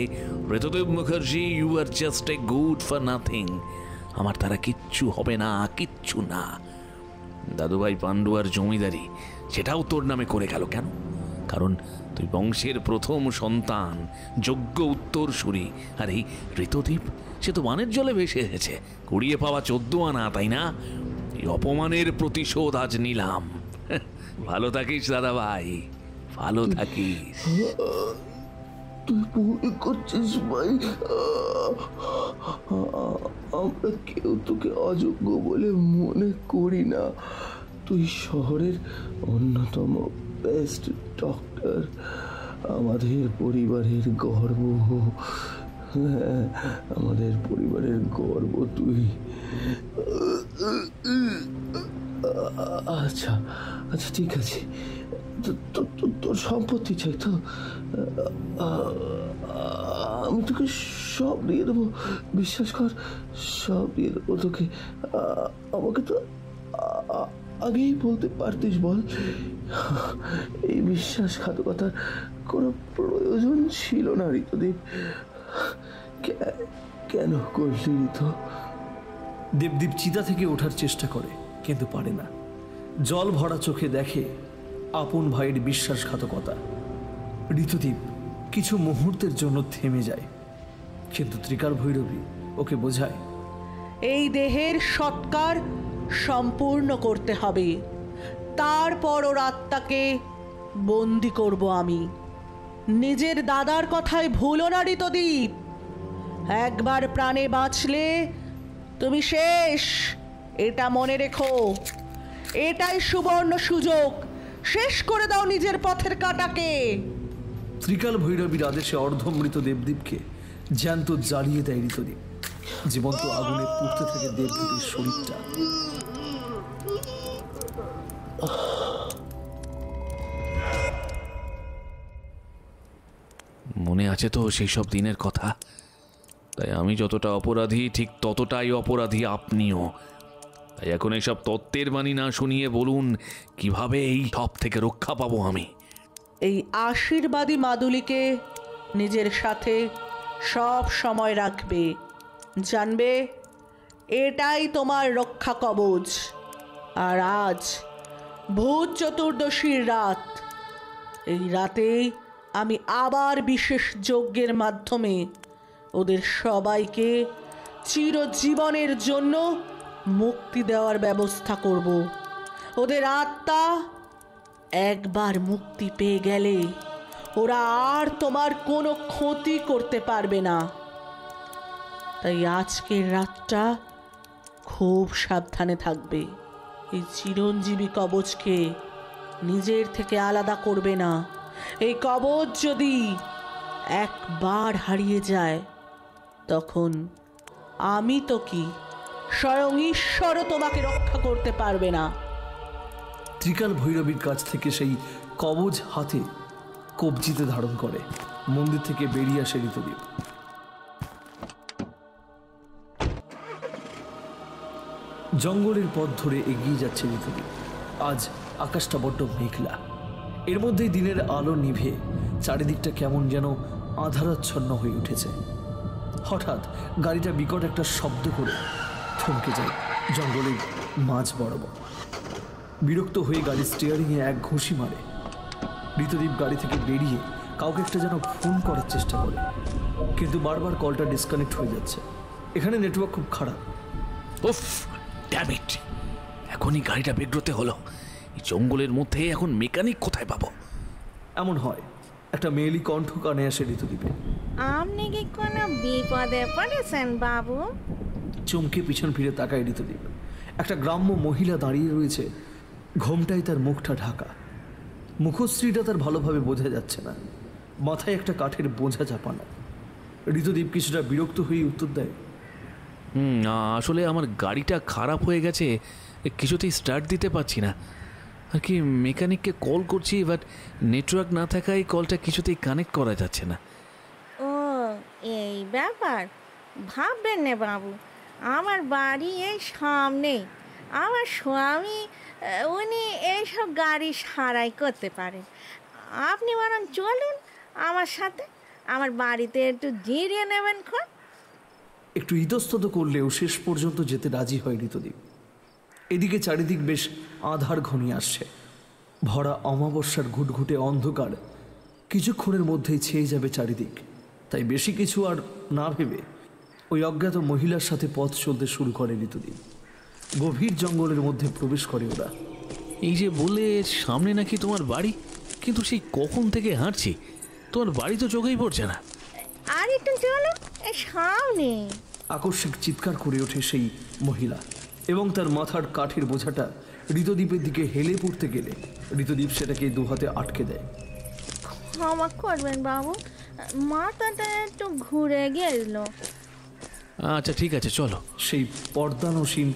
Ritadeb Mukherjee, you are just a good for nothing. আমার দ্বারা কিচ্ছু হবে না, কিচ্ছু না। দাদুভাই পান্ডুয়ার জমিদারি, সেটাও তোর নামে করে গেল কেন? কারণ তুই বংশের প্রথম সন্তান, যোগ্য উত্তরসূরি। আর এই ঋতদ্বীপ, সে তো বানের জলে ভেসে এসেছে, কুড়িয়ে পাওয়া 14 আনা, তাই না? এই অপমানের প্রতিশোধ আজ নিলাম। ভালো থাকিস দাদা ভাই, ভালো থাকিস। তুই ভুল করছিস ভাই। আমরা কেউ তোকে অযোগ্য বলে মনে করি না। তুই শহরের অন্যতম বেস্ট ডক্টর, আমাদের পরিবারের গর্ব। হ্যাঁ, আমাদের পরিবারের গর্ব তুই। আচ্ছা আচ্ছা ঠিক আছে, তোর সম্পত্তি চাই তো? আমি তোকে সব দিয়ে দেবো, বিশ্বাস কর, সব দিয়ে দেবো তোকে। আমাকে তো আগেই বলতে পারতিস বল? এই বিশ্বাসঘাতকতার কোনো প্রয়োজন ছিল না ঋতদ্বীপ। কেন করলি ঋত? দেবদীপ চিতা থেকে ওঠার চেষ্টা করে, কিন্তু পারে না। জল ভরা চোখে দেখে আপন ভাইয়ের বিশ্বাসঘাতকতা। ঋতদ্বীপ কিছু মুহূর্তের জন্য থেমে যায়, কিন্তু ত্রিকাল ভৈরবী ওকে বোঝায়, এই দেহের সৎকার সম্পূর্ণ করতে হবে, তারপর ওর আত্মাকে বন্দি করব আমি। নিজের দাদার কথায় ভুলো না ঋতদ্বীপ। একবার প্রাণে বাঁচলে তুমি শেষ, এটা মনে রেখো। এটাই সুবর্ণ সুযোগ, শেষ করে দাও নিজের পথের কাঁটাকে। ত্রিকাল ভৈরবীর আদেশে অর্ধমৃত দেবদীপকে জ্যান্ত জ্বালিয়ে দেয় ঋতদ্বীপ। জীবন্ত আগুনে পুড়তে থাকে দেবদীপের শরীরটা। মনে আছে তো সেই সব দিনের কথা? তাই আমি যতটা অপরাধী, ঠিক ততটাই অপরাধী আপনিও। তাই এখন এইসব তত্ত্বের বাণী না শুনিয়ে বলুন, কিভাবে এই সব থেকে রক্ষা পাবো আমি? এই আশীর্বাদী মাদুলিকে নিজের সাথে সব সময় রাখবে, জানবে এটাই তোমার রক্ষা কবচ। আর আজ ভূত চতুর্দশীর রাত, এই রাতেই আমি আবার বিশেষ যজ্ঞের মাধ্যমে ওদের সবাইকে চিরজীবনের জন্য মুক্তি দেওয়ার ব্যবস্থা করব। ওদের আত্মা একবার মুক্তি পেয়ে গেলে ওরা আর তোমার কোনো ক্ষতি করতে পারবে না। তাই আজকের রাতটা খুব সাবধানে থাকবে। এই চিরঞ্জীবী কবচকে নিজের থেকে আলাদা করবে না। এই কবচ যদি একবার হারিয়ে যায়, তখন আমি তো কি, স্বয়ং ঈশ্বরও তোমাকে রক্ষা করতে পারবে না। ত্রিকাল ভৈরবীর কাছ থেকে সেই কবচ হাতে কবজিতে ধারণ করে মন্দির থেকে বেরিয়ে আসে ঋতদ্বীপ। জঙ্গলের পথ ধরে এগিয়ে যাচ্ছে ঋতদ্বীপ। আজ আকাশটা বড্ড মেঘলা, এর মধ্যেই দিনের আলো নিভে চারিদিকটা কেমন যেন আঁধারাচ্ছন্ন হয়ে উঠেছে। হঠাৎ গাড়িটা বিকট একটা শব্দ করে থমকে যায় জঙ্গলের মাঝ বরাবর। বিরক্ত হয়ে গাড়ির স্টিয়ারিংয়ে এক ঘুষি মারে। ঋতদ্বীপ গাড়ি থেকে বেরিয়ে কাউকে একটা যেন ফোন করার চেষ্টা করে, কিন্তু বারবার কলটা ডিসকানেক্ট হয়ে যাচ্ছে। এখানে নেটওয়ার্ক খুব খারাপ। উফ, ড্যাম ইট, এখনই গাড়িটা বেগড়তে হলো। এই জঙ্গলের মধ্যে এখন মেকানিক কোথায় পাবো? এমন হয় একটা মেয়েলি কণ্ঠ কানে আসে ঋতুদীপে। আপনি কি কোনো বিপদে পড়েছেন বাবু? চমকে পিছন ফিরে তাকায় ঋতুদীপ। একটা গ্রাম্য মহিলা দাঁড়িয়ে রয়েছে, ঘোমটায় তার মুখটা ঢাকা। মুখশ্রীটা তার ভালোভাবে বোঝা যাচ্ছে না, মাথায় একটা কাঠের বোঝা চাপানো। ঋতুদীপ কিছুটা বিরক্ত হয়ে উত্তর দেয়, আসলে আমার গাড়িটা খারাপ হয়ে গেছে, কিছুতেই স্টার্ট দিতে পারছি না। আর কি মেকানিককে কল করছি, বাট নেটওয়ার্ক না থাকায় কলটা কিছুতেই কানেক্ট করা যাচ্ছে না। ও এই ব্যাপার, ভাববেন না বাবু, আমার বাড়ি এই সামনেই। আমার স্বামী উনি এইসব গাড়ি সারাই করতে পারেন। আপনি বরং চলুন আমার সাথে, আমার বাড়িতে একটু জিরিয়ে নেবেন। একটু ইতস্তত করলেও শেষ পর্যন্ত যেতে রাজি হয় ঋতুদীপ। এদিকে চারিদিক বেশ আধার ঘনিয়ে আসছে। ভরা অমাবস্যার ঘুটঘুটে অন্ধকার কিছুক্ষণের মধ্যেই ছেয়ে যাবে চারিদিক। তাই বেশি কিছু আর না ভেবে ওই অজ্ঞাত মহিলার সাথে পথ চলতে শুরু করে ঋতুদীপ। গভীর জঙ্গলের মধ্যে প্রবেশ করে ওরা। এই যে বলে সামনে নাকি তোমার বাড়ি, কিন্তু সেই কখন থেকে হাঁটছি, তোমার বাড়ি তো চোখেই পড়ছে না। আর একটু চলো, সামনে। আকস্মিক চিৎকার করে ওঠে সেই মহিলা এবং তার মাথার কাঠের বোঝাটা ঋতুদীপের দিকে হেলে পড়তে গেলে ঋতুদীপ সেটাকে দুহাতে আটকে দেয়। ক্ষমা করবেন বাবু, মাথাটা একটু ঘুরে গেল। আচ্ছা ঠিক আছে, চলো। সেই পর্দানসীন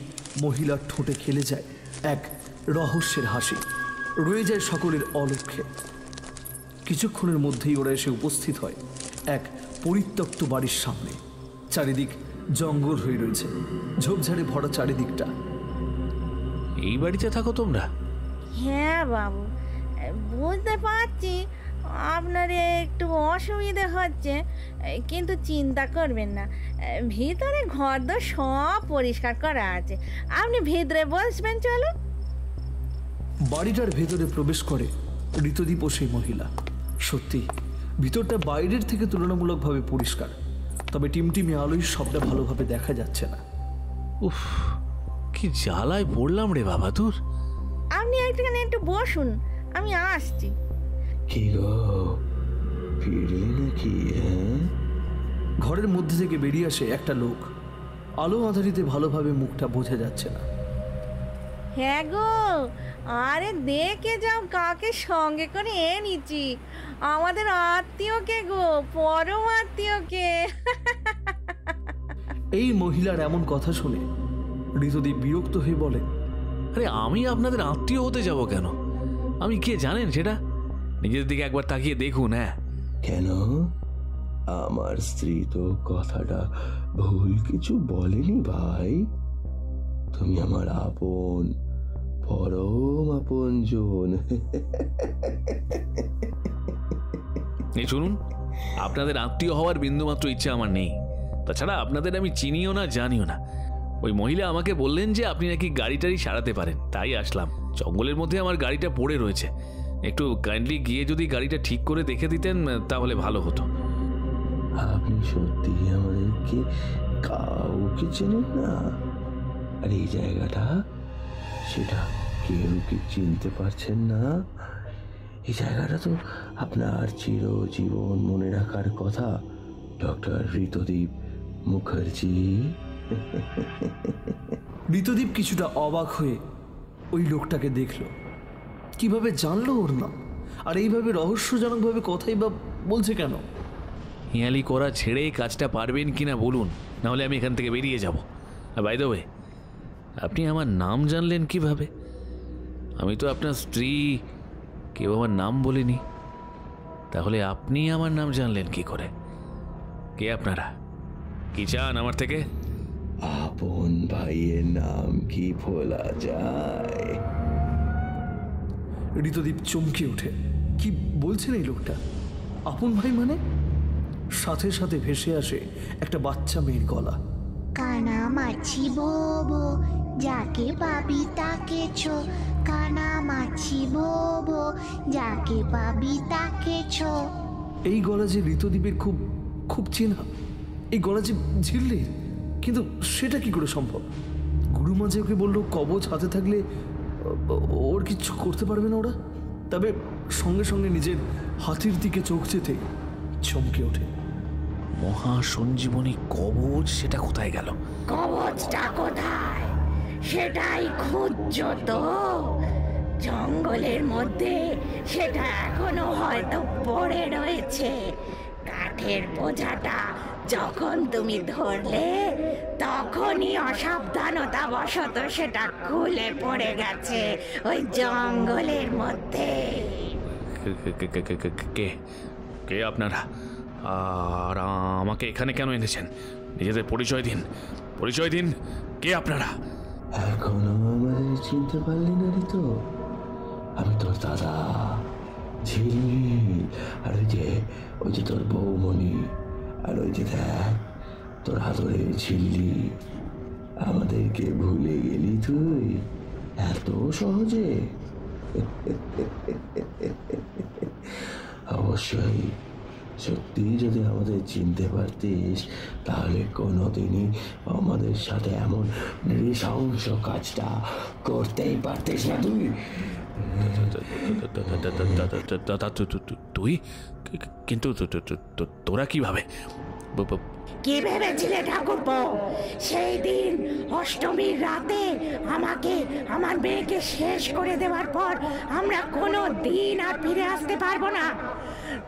মহিলার ঠোঁটে খেলে যায় এক রহস্যের হাসি, রয়ে যায় সকলের অলক্ষ্যে। কিছুক্ষণের মধ্যেই ওরা এসে উপস্থিত হয় এক পরিত্যক্ত বাড়ির সামনে। চারিদিক জঙ্গল হয়ে রয়েছে, ঝোপঝাড়ে ভরা চারিদিকটা। এই বাড়িতে থাকো তোমরা? হ্যাঁ বাবু, বুঝতে পারছি আপনার একটু অসুবিধা হচ্ছে, কিন্তু চিন্তা করবেন না, ভিতরে ঘরদোর সব পরিষ্কার করা আছে। আপনি ভিতরে বসবেন, চলো। বাড়িটার ভেতরে প্রবেশ করে ঋতুদীপ ও সেই মহিলা। সত্যি ভিতরটা বাইরের থেকে তুলনামূলকভাবে পরিষ্কার, তবে টিমটিমে আলোয় সবটা ভালোভাবে দেখা যাচ্ছে না। উফ, কি জ্বালায় পড়লাম রে বাবা তোর। আপনি একটুখানি একটু বসুন, আমি আসছি। কি গো, ফিরলে নাকি? ঘরের মধ্যে থেকে বেরিয়ে আসে একটা লোক। আলো আধারিতে ভালোভাবে মুখটা বোঝা যাচ্ছে না। হ্যাঁ গো, আরে দেখে যাও কাকে সঙ্গে করে এনেছি। আমাদের আত্মীয়কে গো, পরম আত্মীয়কে। এই মহিলার এমন কথা শুনে ঋতুদীপ বিরক্ত হয়ে বলে, আরে আমি আপনাদের আত্মীয় হতে যাব কেন? আমি কে জানেন সেটা? নিজের দিকে একবার তাকিয়ে দেখুন। হ্যাঁ কেন? আমার স্ত্রী তো কথাটা ভুল কিছু বলেনি ভাই। তুমি আমার আপন, পরম আপন জন। এই শুনুন, আপনাদের আত্মীয় হওয়ার বিন্দুমাত্র ইচ্ছা আমার নেই। তাছাড়া আপনাদের আমি চিনিও না, জানিও না। ওই মহিলা আমাকে বললেন যে আপনি নাকি গাড়িটারি সারাতে পারেন, তাই আসলাম। জঙ্গলের মধ্যে আমার গাড়িটা পড়ে রয়েছে, একটু কাইন্ডলি গিয়ে যদি গাড়িটা ঠিক করে দেখে দিতেন তাহলে ভালো হতো। আপনি সত্যি আমাদেরকে কাউকে চেনেন না? আর এই জায়গাটা, সেটা কেউ কি চিনতে পারছেন না? এই জায়গাটা তো আপনার চিরজীবন মনে রাখার কথা, ডক্টর ঋতুদীপ মুখার্জি। ঋতুদীপ কিছুটা অবাক হয়ে ওই লোকটাকে দেখলো। কিভাবে জানলো ওর নাম? আর এইভাবে রহস্যজনকভাবে কথাই বা বলছে কেন? হিয়ালি করা ছেড়ে কাজটা পারবেন কিনা বলুন, নাহলে আমি এখান থেকে বেরিয়ে যাব। বাই দ্য ওয়ে, আপনি আমার নাম জানলেন কিভাবে? আমি তো আপনার স্ত্রী, কেউ আমার নাম বলেনি। তাহলে আপনি আমার নাম জানলেন কি করে? কে আপনারা? কি চান আমার থেকে? আপন ভাইয়ের নাম কি ভোলা যায়? ঋতুদীপ চমকে ওঠে। কি বলছেন এই লোকটা? আপন ভাই মানে? সাথে সাথে ভেসে আসে একটা বাচ্চা মেয়ের গলা। কানা মাছি বোবো, যাকে পাবি তাকে ছো। কানা মাছি বোবো, যাকে পাবি তাকে ছো। এই গলা যে ঋতুদীপের খুব খুব চেনা। এই গলা যে ঝিল্লির। কিন্তু সেটা কি করে সম্ভব? গুরুমা যে ওকে বললো কবচ হাতে থাকলে ওর কিচ্ছু করতে পারবে না ওরা। তবে সঙ্গে সঙ্গে নিজের হাতির দিকে চোখ যেতে চমকে ওঠে। মহাসঞ্জীবনী কবচ সেটা কোথায় গেল? কবচটা কোথায় সেটাই খুঁজছো তো? জঙ্গলের মধ্যে সেটা এখনো হয়তো পড়ে রয়েছে। কাঠের বোঝাটা যখন তুমি ধরলে তখনই অসাবধানতা বশত সেটা খুলে পড়ে গেছে ওই জঙ্গলের মধ্যে। কে কে আপনারা? আর আমাকে এখানে কেন এনেছেন? নিজেদের পরিচয় দিন, পরিচয় দিন। কে আপনারা? এখনো আমাদের চিনতে পারলি না রে? তো আমি তোর দাদা ঝিলমিল, আর ওই যে তোর বৌমণি, আর ওই যে দেখ তোর হাতরে ঝিল্লি। আমাদেরকে ভুলে গেলি তুই এত সহজে? অবশ্যই সত্যি যদি আমাদের চিনতে পারতিস তাহলে কোনোদিনই আমাদের সাথে এমন নৃশংস কাজটা করতেই পারতিস না তুই। তুই কিন্তু তোরা কিভাবে? কি ভেবেছিলে ঠাকুরপো? সেই দিন অষ্টমীর রাতে আমাকে আমার মেয়েকে শেষ করে দেওয়ার পর আমরা কোনো দিন আর ফিরে আসতে পারবো না।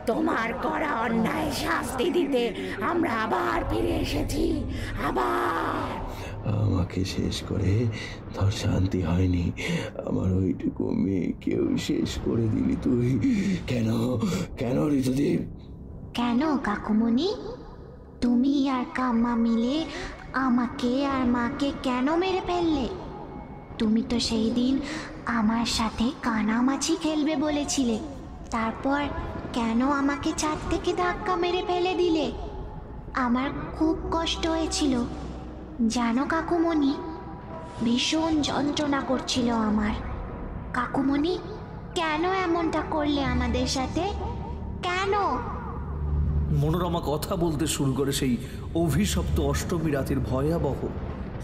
তোমার করা অন্যায় শাস্তি দিতে আমরা আবার ফিরে এসেছি। আবার আমাকে শেষ করে তোর শান্তি হয়নি, আমার ওইটুকু মেয়েকেও শেষ করে দিলি তুই। কেন কেন ঋতুদেব? কেন কাকুমণি? তুমি আর কাম্মা মিলে আমাকে আর মাকে কেন মেরে ফেললে? তুমি তো সেই দিন আমার সাথে কানামাছি খেলবে বলেছিলে, তারপর কেন আমাকে ছাদ থেকে ধাক্কা মেরে ফেলে দিলে? আমার খুব কষ্ট হয়েছিল জানো কাকুমণি, ভীষণ যন্ত্রণা করছিল আমার। কাকুমণি কেন এমনটা করলে আমাদের সাথে? কেন? মনোরমা কথা বলতে শুরু করে সেই অভিশপ্ত অষ্টমী রাতের ভয়াবহ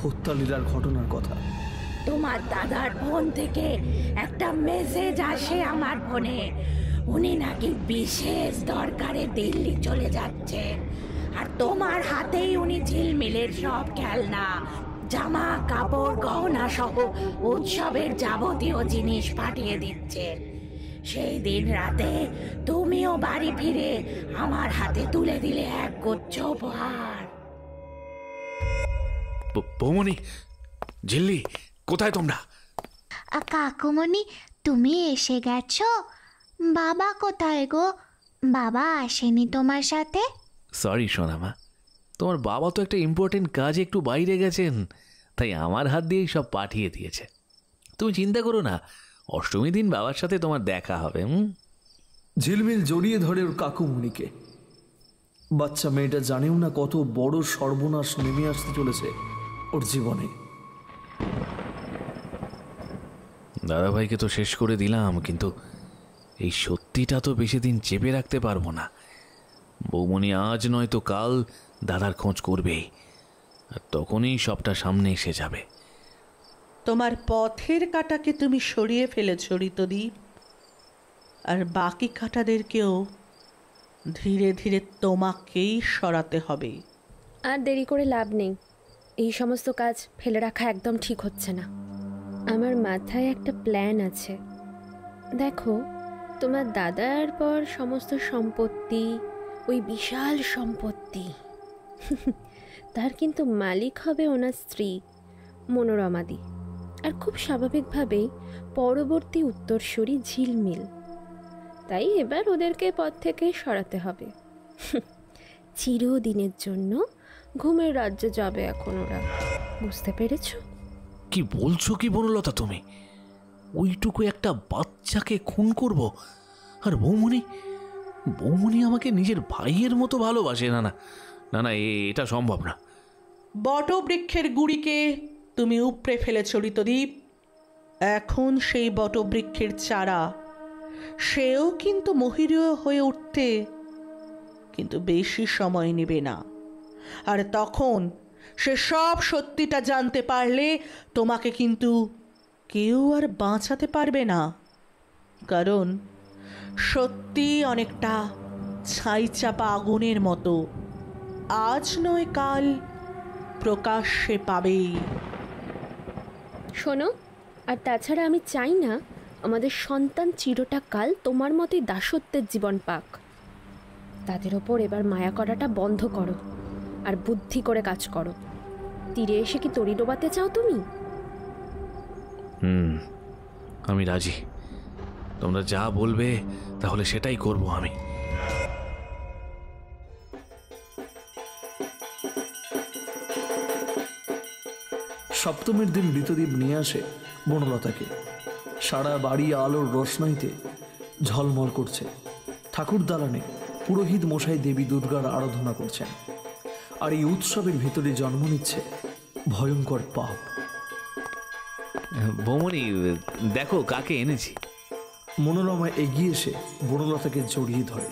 হত্যালীলার ঘটনার কথা। তোমার দাদার ফোন থেকে একটা মেসেজ আসে আমার ফোনে। উনি নাকি বিশেষ দরকারে দিল্লি চলে যাচ্ছে, আর তোমার হাতেই উনি ঝিলমিলের সব খেলনা, জামা কাপড় গহনা সহ উৎসবের যাবতীয় জিনিস পাঠিয়ে দিচ্ছে। সেই দিন রাতে তুমিও বাড়ি ফিরে আমার হাতে তুলে দিলে এক গুচ্ছ উপহার। বৌমণি, ঝিল্লি, কোথায় তোমরা? কাকুমণি তুমি এসে গেছো? বাবা কোথায় গো? বাবা আসেনি তোমার সাথে? সরি সোনামা, তোমার বাবা তো একটা ইম্পর্টেন্ট কাজে একটু বাইরে গেছেন, তাই আমার হাত দিয়েই সব পাঠিয়ে দিয়েছে। তুমি চিন্তা করো না, অষ্টমী দিন বাবার সাথে তোমার দেখা হবে। ঝিলমিল জড়িয়ে ধরে ওর কাকুমণিকে। বাচ্চা মেয়েটা জানেও না কত বড় সর্বনাশ নেমে আসতে চলেছে ওর জীবনে। দাদাভাইকে তো শেষ করে দিলাম, কিন্তু এই সত্যিটা তো বেশি দিন চেপে রাখতে পারবো না। বৌমণি আজ নয়তো কাল দাদার খোঁজ করবেই, আর তখনই সবটা সামনে এসে যাবে। তোমার পথের কাঁটাকে তুমি সরিয়ে ফেলেছ ঋতদীপ, আর বাকি কাঁটাদেরকেও ধীরে ধীরে তোমাকেই সরাতে হবে। আর দেরি করে লাভ নেই, এই সমস্ত কাজ ফেলে রাখা একদম ঠিক হচ্ছে না। আমার মাথায় একটা প্ল্যান আছে। দেখো, তোমার দাদার পর সমস্ত সম্পত্তি, ওই বিশাল সম্পত্তি, তার কিন্তু মালিক হবে ওনার স্ত্রী মনোরমাদি, আর খুব স্বাভাবিকভাবেই পরবর্তী উত্তরসূরি ঝিলমিল। তাই এবার ওদেরকে পথ থেকে সরাতে হবে। চিরদিনের জন্য ঘুমের রাজ্যে যাবে এখন ওরা, বুঝতে পেরেছ? কি বলছো কি বনলতা তুমি? ওইটুকু একটা বাচ্চাকে খুন করব? আর বৌমণি আমাকে নিজের ভাইয়ের মতো ভালোবাসে। না না না না, এটা সম্ভব না। বটবৃক্ষের গুড়িকে তুমি উপড়ে ফেলেছ ঋতদীপ, এখন সেই বটবৃক্ষের চারা, সেও কিন্তু মহিরীয় হয়ে উঠতে কিন্তু বেশি সময় নেবে না। আর তখন সে সব সত্যিটা জানতে পারলে তোমাকে কিন্তু কেউ আর বাঁচাতে পারবে না, কারণ সত্যি অনেকটা ছাই চাপা আগুনের মতো, আজ নয় কাল প্রকাশ্যে পাবেই। শোনো, আর তাছাড়া আমি চাই না আমাদের সন্তান চিরটা কাল তোমার মতোই দাসত্বের জীবন পাক। তাদের ওপর এবার মায়া করাটা বন্ধ করো আর বুদ্ধি করে কাজ করো। তীরে এসে কি তরি ডোবাতে চাও তুমি? আমি রাজি। তোমরা যা বলবে তাহলে সেটাই করব আমি। সপ্তমীর দিন মৃতদ্বীপ নিয়ে আসে বনলতাকে। সারা বাড়ি আলোর রোশনাইতে ঝলমল করছে। ঠাকুর দালানে পুরোহিত মশাই দেবী দুর্গার আরাধনা করছেন। আর এই উৎসবের ভেতরে জন্ম নিচ্ছে ভয়ঙ্কর পাপ। বৌমনি, দেখো কাকে এনেছি। মনোরমা এগিয়ে এসে বনলতাকে জড়িয়ে ধরে।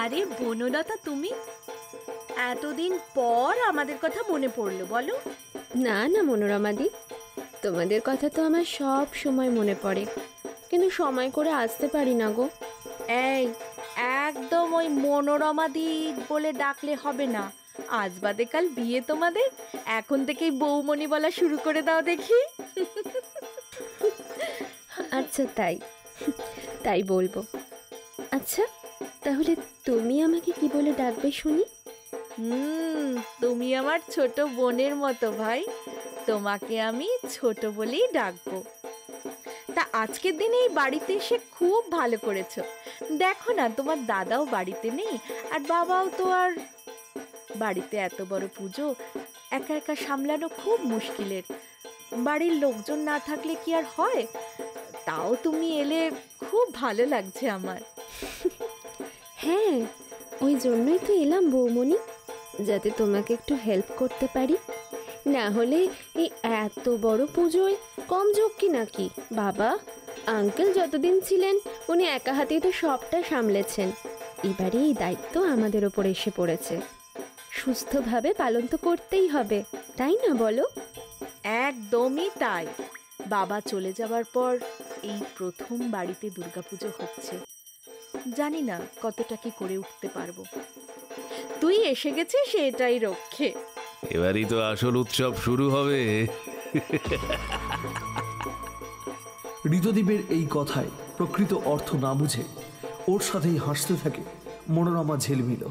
আরে বনলতা, তুমি? এতদিন পর আমাদের কথা মনে পড়লো বলো? না না মনোরমাদি, তোমাদের কথা তো আমার সব সময় মনে পড়ে, কিন্তু সময় করে আসতে পারি না গো। এই, একদম ওই মনোরমাদি বলে ডাকলে হবে না। আজ বাদে কাল বিয়ে তোমাদের, এখন থেকেই বৌমনি বলা শুরু করে দাও দেখি। আচ্ছা তাই বলবো। আচ্ছা তাহলে তুমি আমাকে কি বলে ডাকবে শুনি? তুমি আমার ছোট বোনের মতো ভাই, তোমাকে আমি ছোট বলেই ডাকবো। তা আজকের দিনে এই বাড়িতে এসে খুব ভালো করেছো। দেখো না, তোমার দাদাও বাড়িতে নেই আর বাবাও তো আর। বাড়িতে এত বড় পুজো একা একা সামলানো খুব মুশকিলের। বাড়ির লোকজন না থাকলে কি আর হয়? তাও তুমি এলে খুব ভালো লাগছে আমার। হ্যাঁ, ওই জন্যই তো এলাম বৌমনি, যাতে তোমাকে একটু হেল্প করতে পারি। না হলে এই এত বড় পুজোয় কম ঝক্কি নাকি? বাবা আঙ্কেল যতদিন ছিলেন উনি একা হাতেই তো সবটা সামলেছেন। এবারে এই দায়িত্ব আমাদের ওপর এসে পড়েছে। সুস্থভাবে পালন তো করতেই হবে, তাই না বলো? একদমই তাই। বাবা চলে যাবার পর এই প্রথম বাড়িতে দুর্গাপুজো হচ্ছে। জানি না কতটা কি করে উঠতে পারবো। তুই এসে গেছিস সেটাই রক্ষে। এবারই তো আসল উৎসব শুরু হবে। ঋতদ্বীপের এই কথায় প্রকৃত অর্থ না বুঝে ওর সাথেই হাসতে থাকে মনোরমা ঝিলমিল।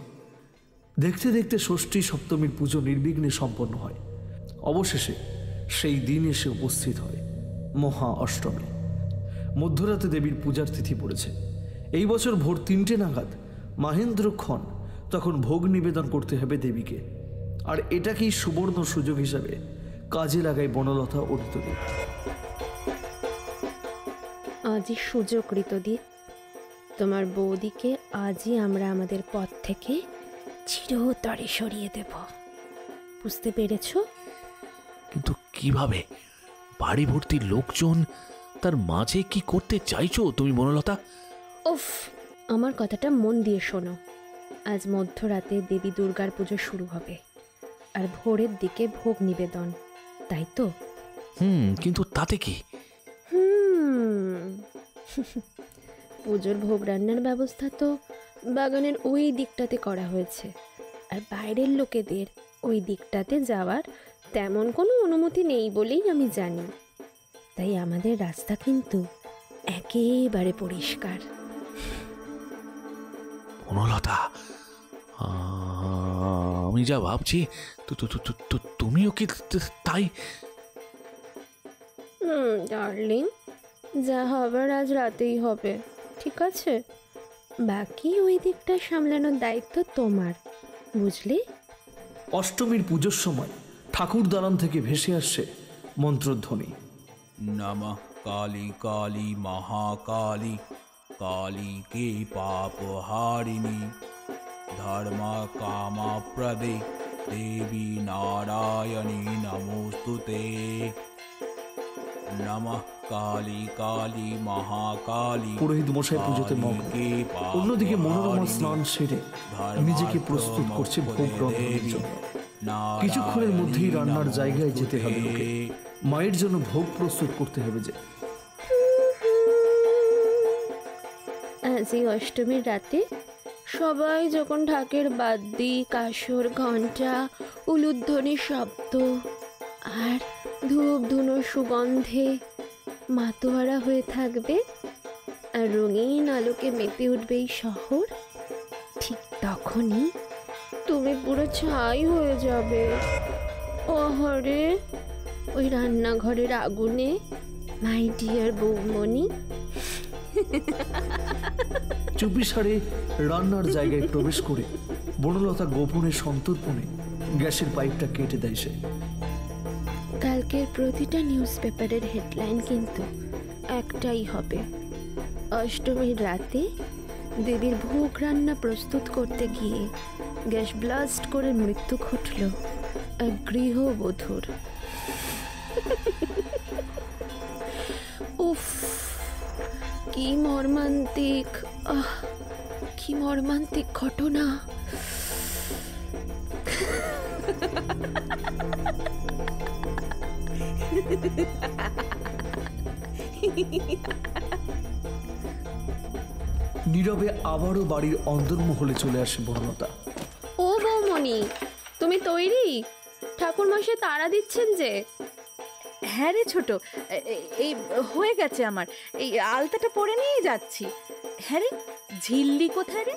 দেখতে দেখতে ষষ্ঠী সপ্তমীর পুজো নির্বিঘ্নে সম্পন্ন হয়। অবশেষে সেই দিন এসে উপস্থিত হয় মহা অষ্টমী। মধ্যরাতে দেবীর পূজার তিথি পড়েছে। এই বছর ভোর 3টে নাগাদ মহেন্দ্রক্ষণ তখন ভোগ নিবেদন করতে হবে দেবীকে। আর এটাকেই সুবর্ণ সুযোগ হিসাবে কাজে লাগায় বনলতা ও ঋতদ্বীপ। আজই সুযোগ ঋতদ্বীপ, তোমার বৌদিকে আজই আমরা আমাদের পথ থেকে চিরতরে সরিয়ে দেব। বুঝতে পেরেছ? কিন্তু কিভাবে? বাড়ি ভর্তি লোকজন, তার মাঝে কি করতে চাইছো তুমি বনলতা? উফ, আমার কথাটা মন দিয়ে শোনো। আজ মধ্যরাতে দেবী দুর্গার পুজো শুরু হবে আর ভোরের দিকে ভোগ নিবেদন, তাই তো? কিন্তু তাতে কি? পুজোর ভোগ রান্নার ব্যবস্থা তো বাগানের ওই দিকটাতে করা হয়েছে, আর বাইরের লোকেদের ওই দিকটাতে যাওয়ার তেমন কোনো অনুমতি নেই বলেই আমি জানি। তাই আমাদের রাস্তা কিন্তু একেবারে পরিষ্কার। বনলতা, আমি যা ভাবছি তুমিও কি তাই? ডার্লিং, যা হবার আজ রাতেই হবে, ঠিক আছে? বাকি ওই দিকটা সামলানোর দায়িত্ব তোমার, বুঝলে? অষ্টমীর পুজোর সময় ঠাকুর দালান থেকে ভেসে আসছে মন্ত্রধ্বনি। নমঃ কালী কালী মহাকালী, কালী কে পাপ হারিণী, ধর্ম কামা প্রদে দেবী নারায়ণী নমোস্তুতে। নমঃ কালী কালী মহাকালী। পুরোহিত মশাই পুজোতে মগ্ন। অন্যদিকে মনোরমা স্নান সেরে নিজেকে প্রস্তুত করছে ভোগ রন্ধনের জন্য। কিছুক্ষণের মধ্যেই রান্নার জায়গায় যেতে হবে ওকে। মায়ের জন্য ভোগ প্রস্তুত করতে হবে যে। আজ এই অষ্টমীর রাতে সবাই যখন ঢাকের বাদ্যি, কাসর, ঘণ্টা, উলুধ্বনির শব্দ আর ধূপ ধুনোর সুগন্ধে মাতোয়ারা হয়ে থাকবে আর রঙিন আলোকে মেতে উঠবে এই শহর, ঠিক তখনই তুমি পুরো ছাই হয়ে যাবে। ওহরে ওই রান্নাঘরের আগুনে, মাই ডিয়ার বৌমণি। চুপিসারে রান্নার জায়গায় প্রবেশ করে বনলতা গোপনে সন্তর্পণে গ্যাসের পাইপটা কেটে দেয় সে। কালকের প্রতিটা নিউজ পেপারের হেডলাইন কিন্তু একটাই হবে, অষ্টমীর রাতে দেবীর ভোগ রান্না প্রস্তুত করতে গিয়ে গ্যাস ব্লাস্ট করে মৃত্যু ঘটল এক গৃহবধূর। উফ, কি মর্মান্তিক, কি মর্মান্তিক ঘটনা। নীরবে আবারও বাড়ির অন্দরমহলে চলে আসে বনলতা। ও বৌমণি, তুমি তৈরি? ঠাকুরমশাই তাড়া দিচ্ছেন যে। হ্যাঁ রে ছোট, এই হয়ে গেছে আমার, এই আলতাটা পরে নিয়েই যাচ্ছি। হ্যাঁ রে, ঝিল্লি কোথায় রে?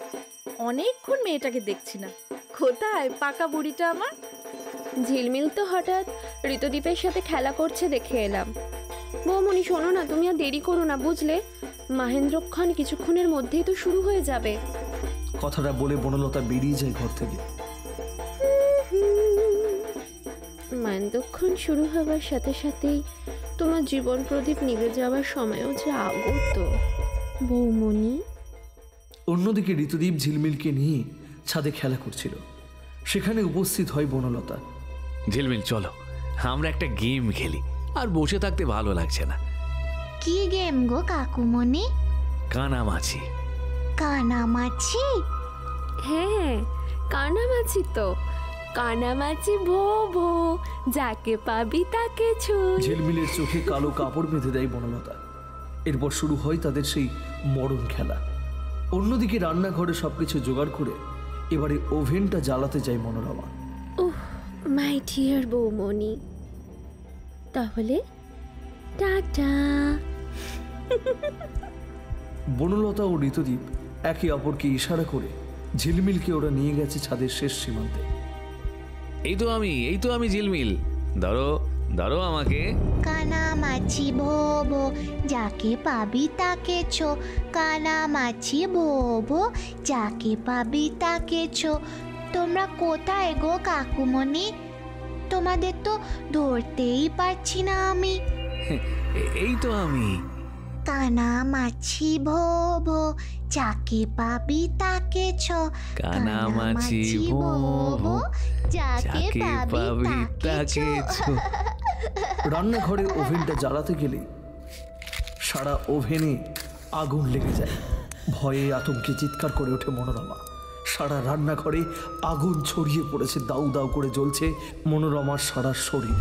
অনেকক্ষণ মেয়েটাকে দেখছি না, কোথায় পাকা বুড়িটা আমার? ঝিলমিল তো হঠাৎ ঋতুদীপের সাথে খেলা করছে দেখে এলাম। বৌমণি শোনো না, তুমি আর দেরি করো না বুঝলে, মহেন্দ্রক্ষণ কিছুক্ষণের মধ্যেই তো শুরু হয়ে যাবে। কথাটা বলে বনলতা বেরিয়ে যায় ঘর থেকে। মহেন্দ্রক্ষণ শুরু হবার সাথে সাথেই তোমার জীবন প্রদীপ নিভে যাওয়ার সময়ও যে আগত বৌমণি। অন্যদিকে ঋতুদীপ ঝিলমিলকে নিয়ে ছাদে খেলা করছিল, সেখানে উপস্থিত হয় বনলতা। ঝিলমিল চলো, আমরা একটা গেম খেলি, আর বসে থাকতে ভালো লাগছে না। কি গেম গো কাকুমণি? কানামাছি। কানামাছি? হ্যাঁ, কানামাছি তো। কানামাছি ভো ভো, যাকে পাবি তাকে ছুঁ। ঝিলমিলের চোখে কালো কাপড় বেঁধে দেয় বনলতা। এরপর শুরু হয় তাদের সেই মরণ খেলা। অন্যদিকে রান্নাঘরে সবকিছু জোগাড় করে এবারে ওভেনটা জ্বালাতে যায় মনোরমা। ওহ মাই ডিয়ার বৌমণি, তাহলে টাটা। বনলতা ও ঋতুদীপ একে অপরকে ইশারা করে ঝিলমিলকে ওরা নিয়ে গেছে ছাদের শেষ সীমান্তে। এই তো আমি ঝিলমিল, ধরো ধরো আমাকে। কানামাছি ভো ভো, যাকে পাবি তাকে ছো। কানামাছি ভো ভো, যাকে পাবি তাকে ছো। তোমরা কোথায় গো কাকুমণি? তোমাদের তো ধরতেই পারছি না আমি। এই তো আমি। কানামাছি ভো ভো, যাকে পাবি তাকে ছো। কানামাছি ভো ভো, যাকে পাবি তাকে ছো। রান্নাঘরে ওভেনটা জ্বালাতে গেলে সারা ওভেনে আগুন লেগে যায়। ভয়ে আতঙ্কে চিৎকার করে ওঠে মনোরমা। সারা রান্নাঘরে আগুন ছড়িয়ে পড়েছে, দাউ দাউ করে জ্বলছে মনোরমার সারা শরীর।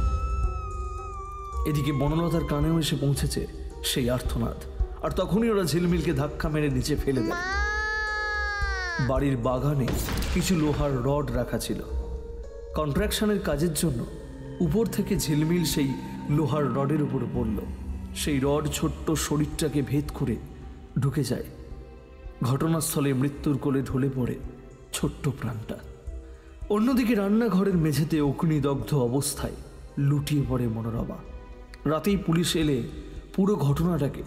এদিকে বনলতার কানেও এসে পৌঁছেছে সেই আর্তনাদ, আর তখনই ওরা ঝিলমিলকে ধাক্কা মেরে নিচে ফেলে দেয়। বাড়ির বাগানে কিছু লোহার রড রাখা ছিল। কন্ট্রাকশনের কাজের জন্য উপর থেকে ঝিলমিল সেই লোহার রডের উপরে পড়ল। সেই রড ছোট্ট শরীরটাকে ভেদ করে ঢুকে যায়। ঘটনাস্থলে মৃত্যুর কোলে ঢলে পড়ে ছোট্ট প্রাণটা। অন্যদিকে রান্নাঘরের মেঝেতে অগ্নিদগ্ধ অবস্থায় লুটিয়ে পড়ে মনোরমা। রাতেই পুলিশ এলে পুরো ঘটনাটাকে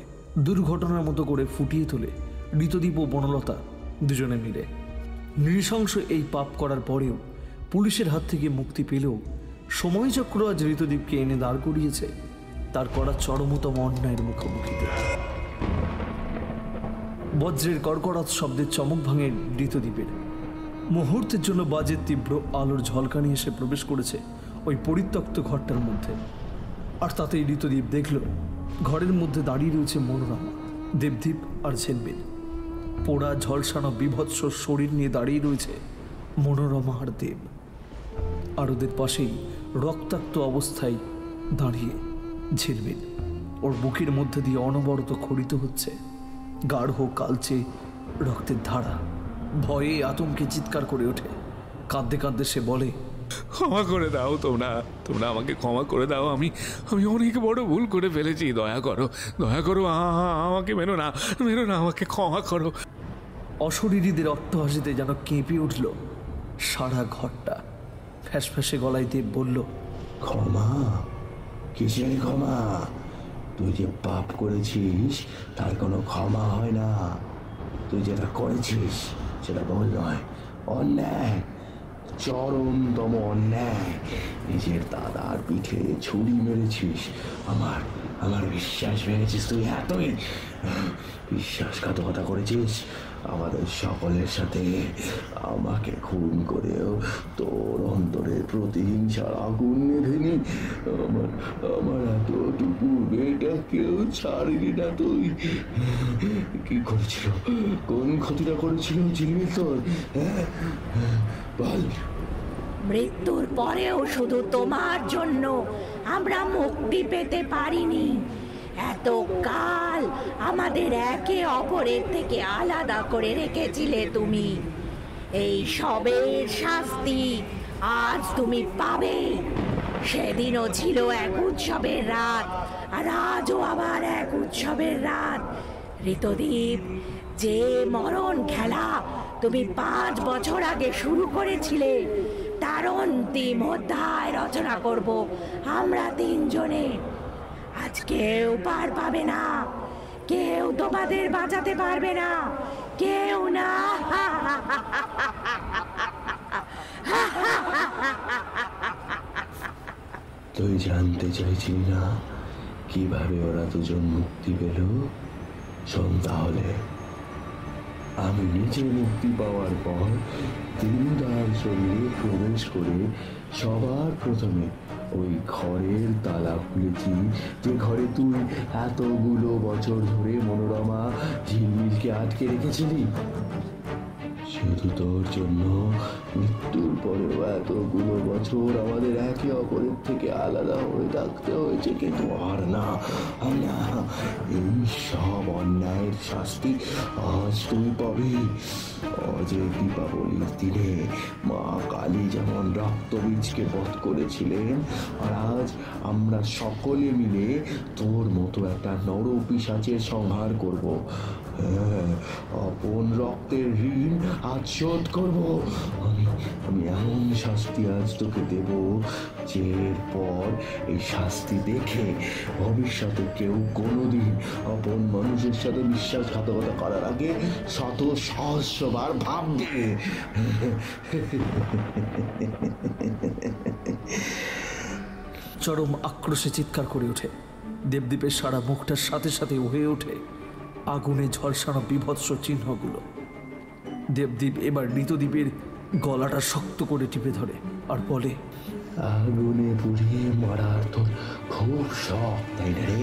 দুর্ঘটনার মতো করে ফুটিয়ে তোলে ঋতুদীপ ও বনলতা দুজনে মিলে। নৃশংস এই পাপ করার পরেও পুলিশের হাত থেকে মুক্তি পেলেও সময়চক্র আজ ঋতুদীপকে এনে দাঁড় করিয়েছে তার করা চরমতম অন্যায়ের মুখোমুখিতে। বজ্রের কড়কড়াত শব্দের চমক ভাঙে ঋতুদীপের। মুহূর্তের জন্য বাজের তীব্র আলোর ঝলকানি এসে প্রবেশ করেছে ওই পরিত্যক্ত ঘরটার মধ্যে। আর তাতেই ঋতুদীপ দেখল ঘরের মধ্যে দাঁড়িয়ে রয়েছে মনোরমা, দেবদীপ আর ঝিলমিল। পোড়া ঝলসানো বিভৎস শরীর নিয়ে দাঁড়িয়ে রয়েছে মনোরমা আর দেব। আর ওদের পাশেই রক্তাক্ত অবস্থায় দাঁড়িয়ে ঝিলমিল, ওর বুকের মধ্যে দিয়ে অনবরত খড়িত হচ্ছে গাঢ় কালচে রক্তের ধারা। ভয়ে আতঙ্কে চিৎকার করে ওঠে। কাঁদতে কাঁদতে সে বলে, ক্ষমা করে দাও, তোমরা তোমরা আমাকে ক্ষমা করে দাও। আমি অনেক বড় ভুল করে ফেলেছি। দয়া করো, দয়া করো, আমাকে মেরো না, আমাকে ক্ষমা করো। অশরীরীদের অট্টহাসিতে যেন কেঁপে উঠল সারা ঘরটা। ফ্যাঁসফ্যাঁসে গলায় দেব বলল, ক্ষমা? কিসের ক্ষমা? তুই যে পাপ করেছিস তার কোনো ক্ষমা হয় না। তুই যেটা করেছিস সেটা ভুল নয়, অন্যায়, চরমতম অন্যায়। নিজের দাদার পিঠে ছুরি মেরেছিস। আমার বিশ্বাস ভেঙেছিস তুই। এতই বিশ্বাসঘাতকতা করেছিস আমাদের সকলের সাথে। আমাকে খুন করেও তোর অন্তরে প্রতিহিংসার আগুন নেভেনি। আমার এতটুকু মেয়েটাকেও ছাড়িনি না তুই। কি করেছিল? কোন ক্ষতিটা করেছিল ঝিলমিল তোর? বল। মৃত্যুর পরেও শুধু তোমার জন্য আমরা মুক্তি পেতে পারিনি। এতকাল আমাদের একে অপরের থেকে আলাদা করে রেখেছিলে তুমি। এই সবের শাস্তি আজ তুমি পাবে। সেদিনও ছিল এক উৎসবের রাত, আর আজও আবার এক উৎসবের রাত। ঋতদীপ, যে মরণ খেলা তুমি 5 বছর আগে শুরু করেছিলে, তার অন্তিম অধ্যায় রচনা করব আমরা 3 জনে। আজ কেউ পার পাবে না, কেউ তোমাদের বাঁচাতে পারবে না, কেউ না। তুই জানতে চাইছিস না কিভাবে ওরা দুজন মুক্তি পেল? শোন তাহলে। আমি নিজে মুক্তি পাওয়ার পর দিনদার শরীরে প্রবেশ করে সবার প্রথমে ওই ঘরের তালা খুলেছি, যে ঘরে তুই এতগুলো বছর ধরে মনোরমা ঝিলমিলকে আটকে রেখেছিলি। শুধু তোর জন্য মৃত্যুর পরেও এতগুলো বছর আমাদের একে অপরের থেকে আলাদা হয়ে থাকতে হয়েছে। কিন্তু আর না, এই সব অন্যায়ের শাস্তি আজ তুই পাবি। অজয় দীপাবলির দিনে মা কালী যেমন রক্তবীজকে বধ করেছিলেন, আর আজ আমরা সকলে মিলে তোর মতো একটা নরপিশাচের সংহার করব। আপন রক্তের ঋণ আজ শোধ করব। আমি এমন শাস্তি আজ তোকে দেব, যে পর এই শাস্তি দেখে ভবিষ্যতে কেউ কোনোদিন আপন মানুষের সাথে বিশ্বাসঘাতকতা করার আগে 100 সহস্রবার ভাববে। চরম আক্রোশে চিৎকার করে ওঠে। দেবদ্বীপের সারা মুখটার সাথে সাথে হয়ে ওঠে আগুনে ঝলসানো বিভৎস চিহ্নগুলো। দেবদ্বীপ এবার ঋতদ্বীপের গলাটা শক্ত করে টিপে ধরে আর বলে, আগুনে পুড়িয়ে মারার তোর খুব শখ, তাই না রে?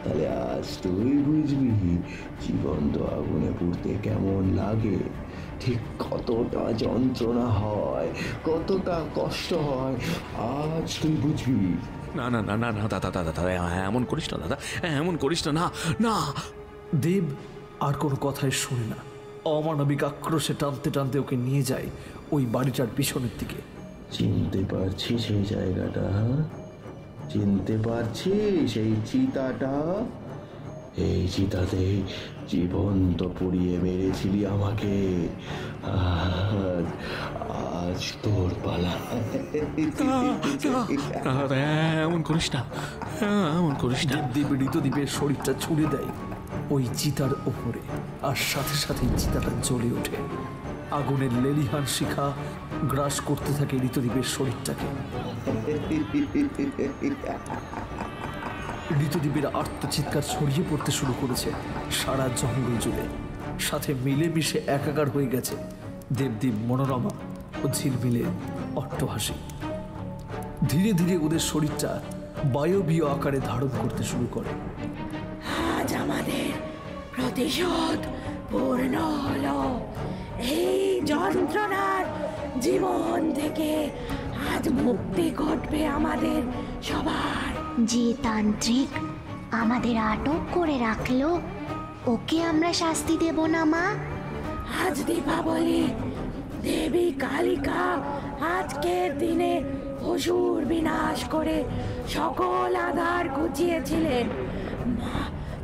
তাহলে আজ তুই বুঝবি জীবন্ত আগুনে পুড়তে কেমন লাগে, ঠিক কতটা যন্ত্রণা হয়, কতটা কষ্ট হয়। আজ তুই বুঝবি। না না না না না দাদা, দাদা দাদা, এমন করিস না দাদা, এমন করিস না। না না। দেব আর কোনো কথাই শোনে না। অমানবিক আক্রোশে টানতে টানতে ওকে নিয়ে যায় ওই বাড়িটার পিছনের দিকে। চিনতে পারছি সেই জায়গাটা? চিনতে পারছি সেই চিতাটা? এই চিতাতে জীবন্ত পুড়িয়ে মেরেছিলি আমাকে। আজ তোর পালা। এমন করিস না, এমন করিস না। দেবদ্বীপ ঋতদ্বীপের শরীরটা ছুড়ে দেয় ওই চিতার ওপরে, আর সাথে সাথেই চিতাটা জ্বলে ওঠে। আগুনের লেলিহান শিখা গ্রাস করতে থাকে ঋতদ্বীপের শরীরটাকে। ঋতদ্বীপের আর্তচিৎকার ছড়িয়ে পড়তে শুরু করেছে সারা জঙ্গল জুড়ে। সাথে মিলেমিশে একাকার হয়ে গেছে দেবদ্বীপ, মনোরমা ও ঝিলমিলের অট্টহাসি। ধীরে ধীরে ওদের শরীরটা বায়বীয় আকারে ধারণ করতে শুরু করে। আজ আমাদের প্রতিশোধ পূর্ণ হলো। এই যন্ত্রণার জীবন থেকে আজ মুক্তি ঘটবে আমাদের সবার। যে তান্ত্রিক আমাদের আটক করে রাখলো ওকে আমরা শাস্তি দেব না মা? আজ দীপাবলি, দেবী কালিকা আজকের দিনে অসুর বিনাশ করে সকল আধার ঘুচিয়েছিলেন।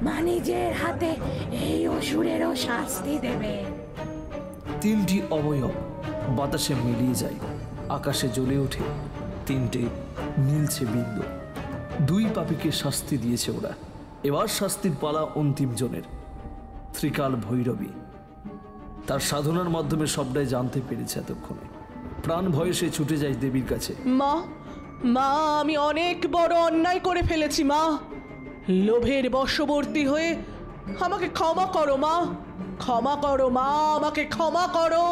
মা নিজের হাতে এই অসুরেরও শাস্তি দেবে। তিনটি অবয়ব বাতাসে মিলিয়ে যায়, আকাশে জ্বলে ওঠে তিনটে নীলছে বিন্দু। দুই পাপীকে শাস্তি দিয়েছে ওরা। এবার শাস্তির পালা অন্তিম জনের, ত্রিকাল ভৈরবী। তার সাধনার মাধ্যমে সবটাই জানতে পেরেছে এতক্ষণে। প্রাণ ভয়ে সে ছুটে যায় দেবীর কাছে। মা, মা, আমি অনেক বড় অন্যায় করে ফেলেছি মা। লোভের বশবর্তী হয়ে আমাকে ক্ষমা করো মা, ক্ষমা করো মা, আমাকে ক্ষমা করো।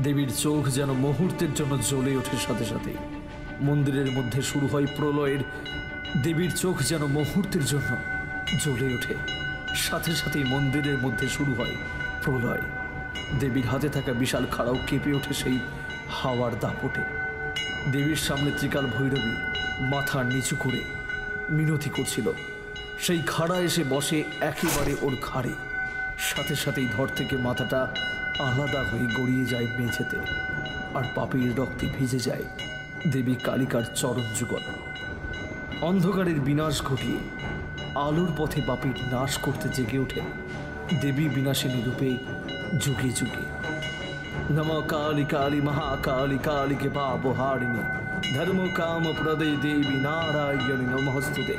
দেবীর চোখ যেন মুহূর্তের জন্য জ্বলে ওঠে। সাথে সাথে মন্দিরের মধ্যে শুরু হয় প্রলয়ের। দেবীর চোখ যেন মুহূর্তের জন্য জ্বলে ওঠে। সাথে সাথেই মন্দিরের মধ্যে শুরু হয় প্রলয়। দেবীর হাতে থাকা বিশাল খাড়াও কেঁপে ওঠে সেই হাওয়ার দাপটে। দেবীর সামনে ত্রিকাল ভৈরবী মাথা নিচু করে মিনতি করছিল। সেই খাড়া এসে বসে একেবারে ওর ঘাড়ে। সাথে সাথেই ধর থেকে মাথাটা আলাদা হয়ে গড়িয়ে যায় মেঝেতে, আর পাপীর রক্তে ভিজে যায় দেবী কালিকার চরণ যুগল। অন্ধকারের বিনাশ ঘটিয়ে আলোর পথে পাপীর নাশ করতে জেগে ওঠেন দেবী বিনাশিনী রূপে যুগে যুগে। নম কালী কালী মহাকালী কালীকে পাপহারিণী ধর্ম কাম প্রদে দেবী নারায়ণী নমস্তুতে।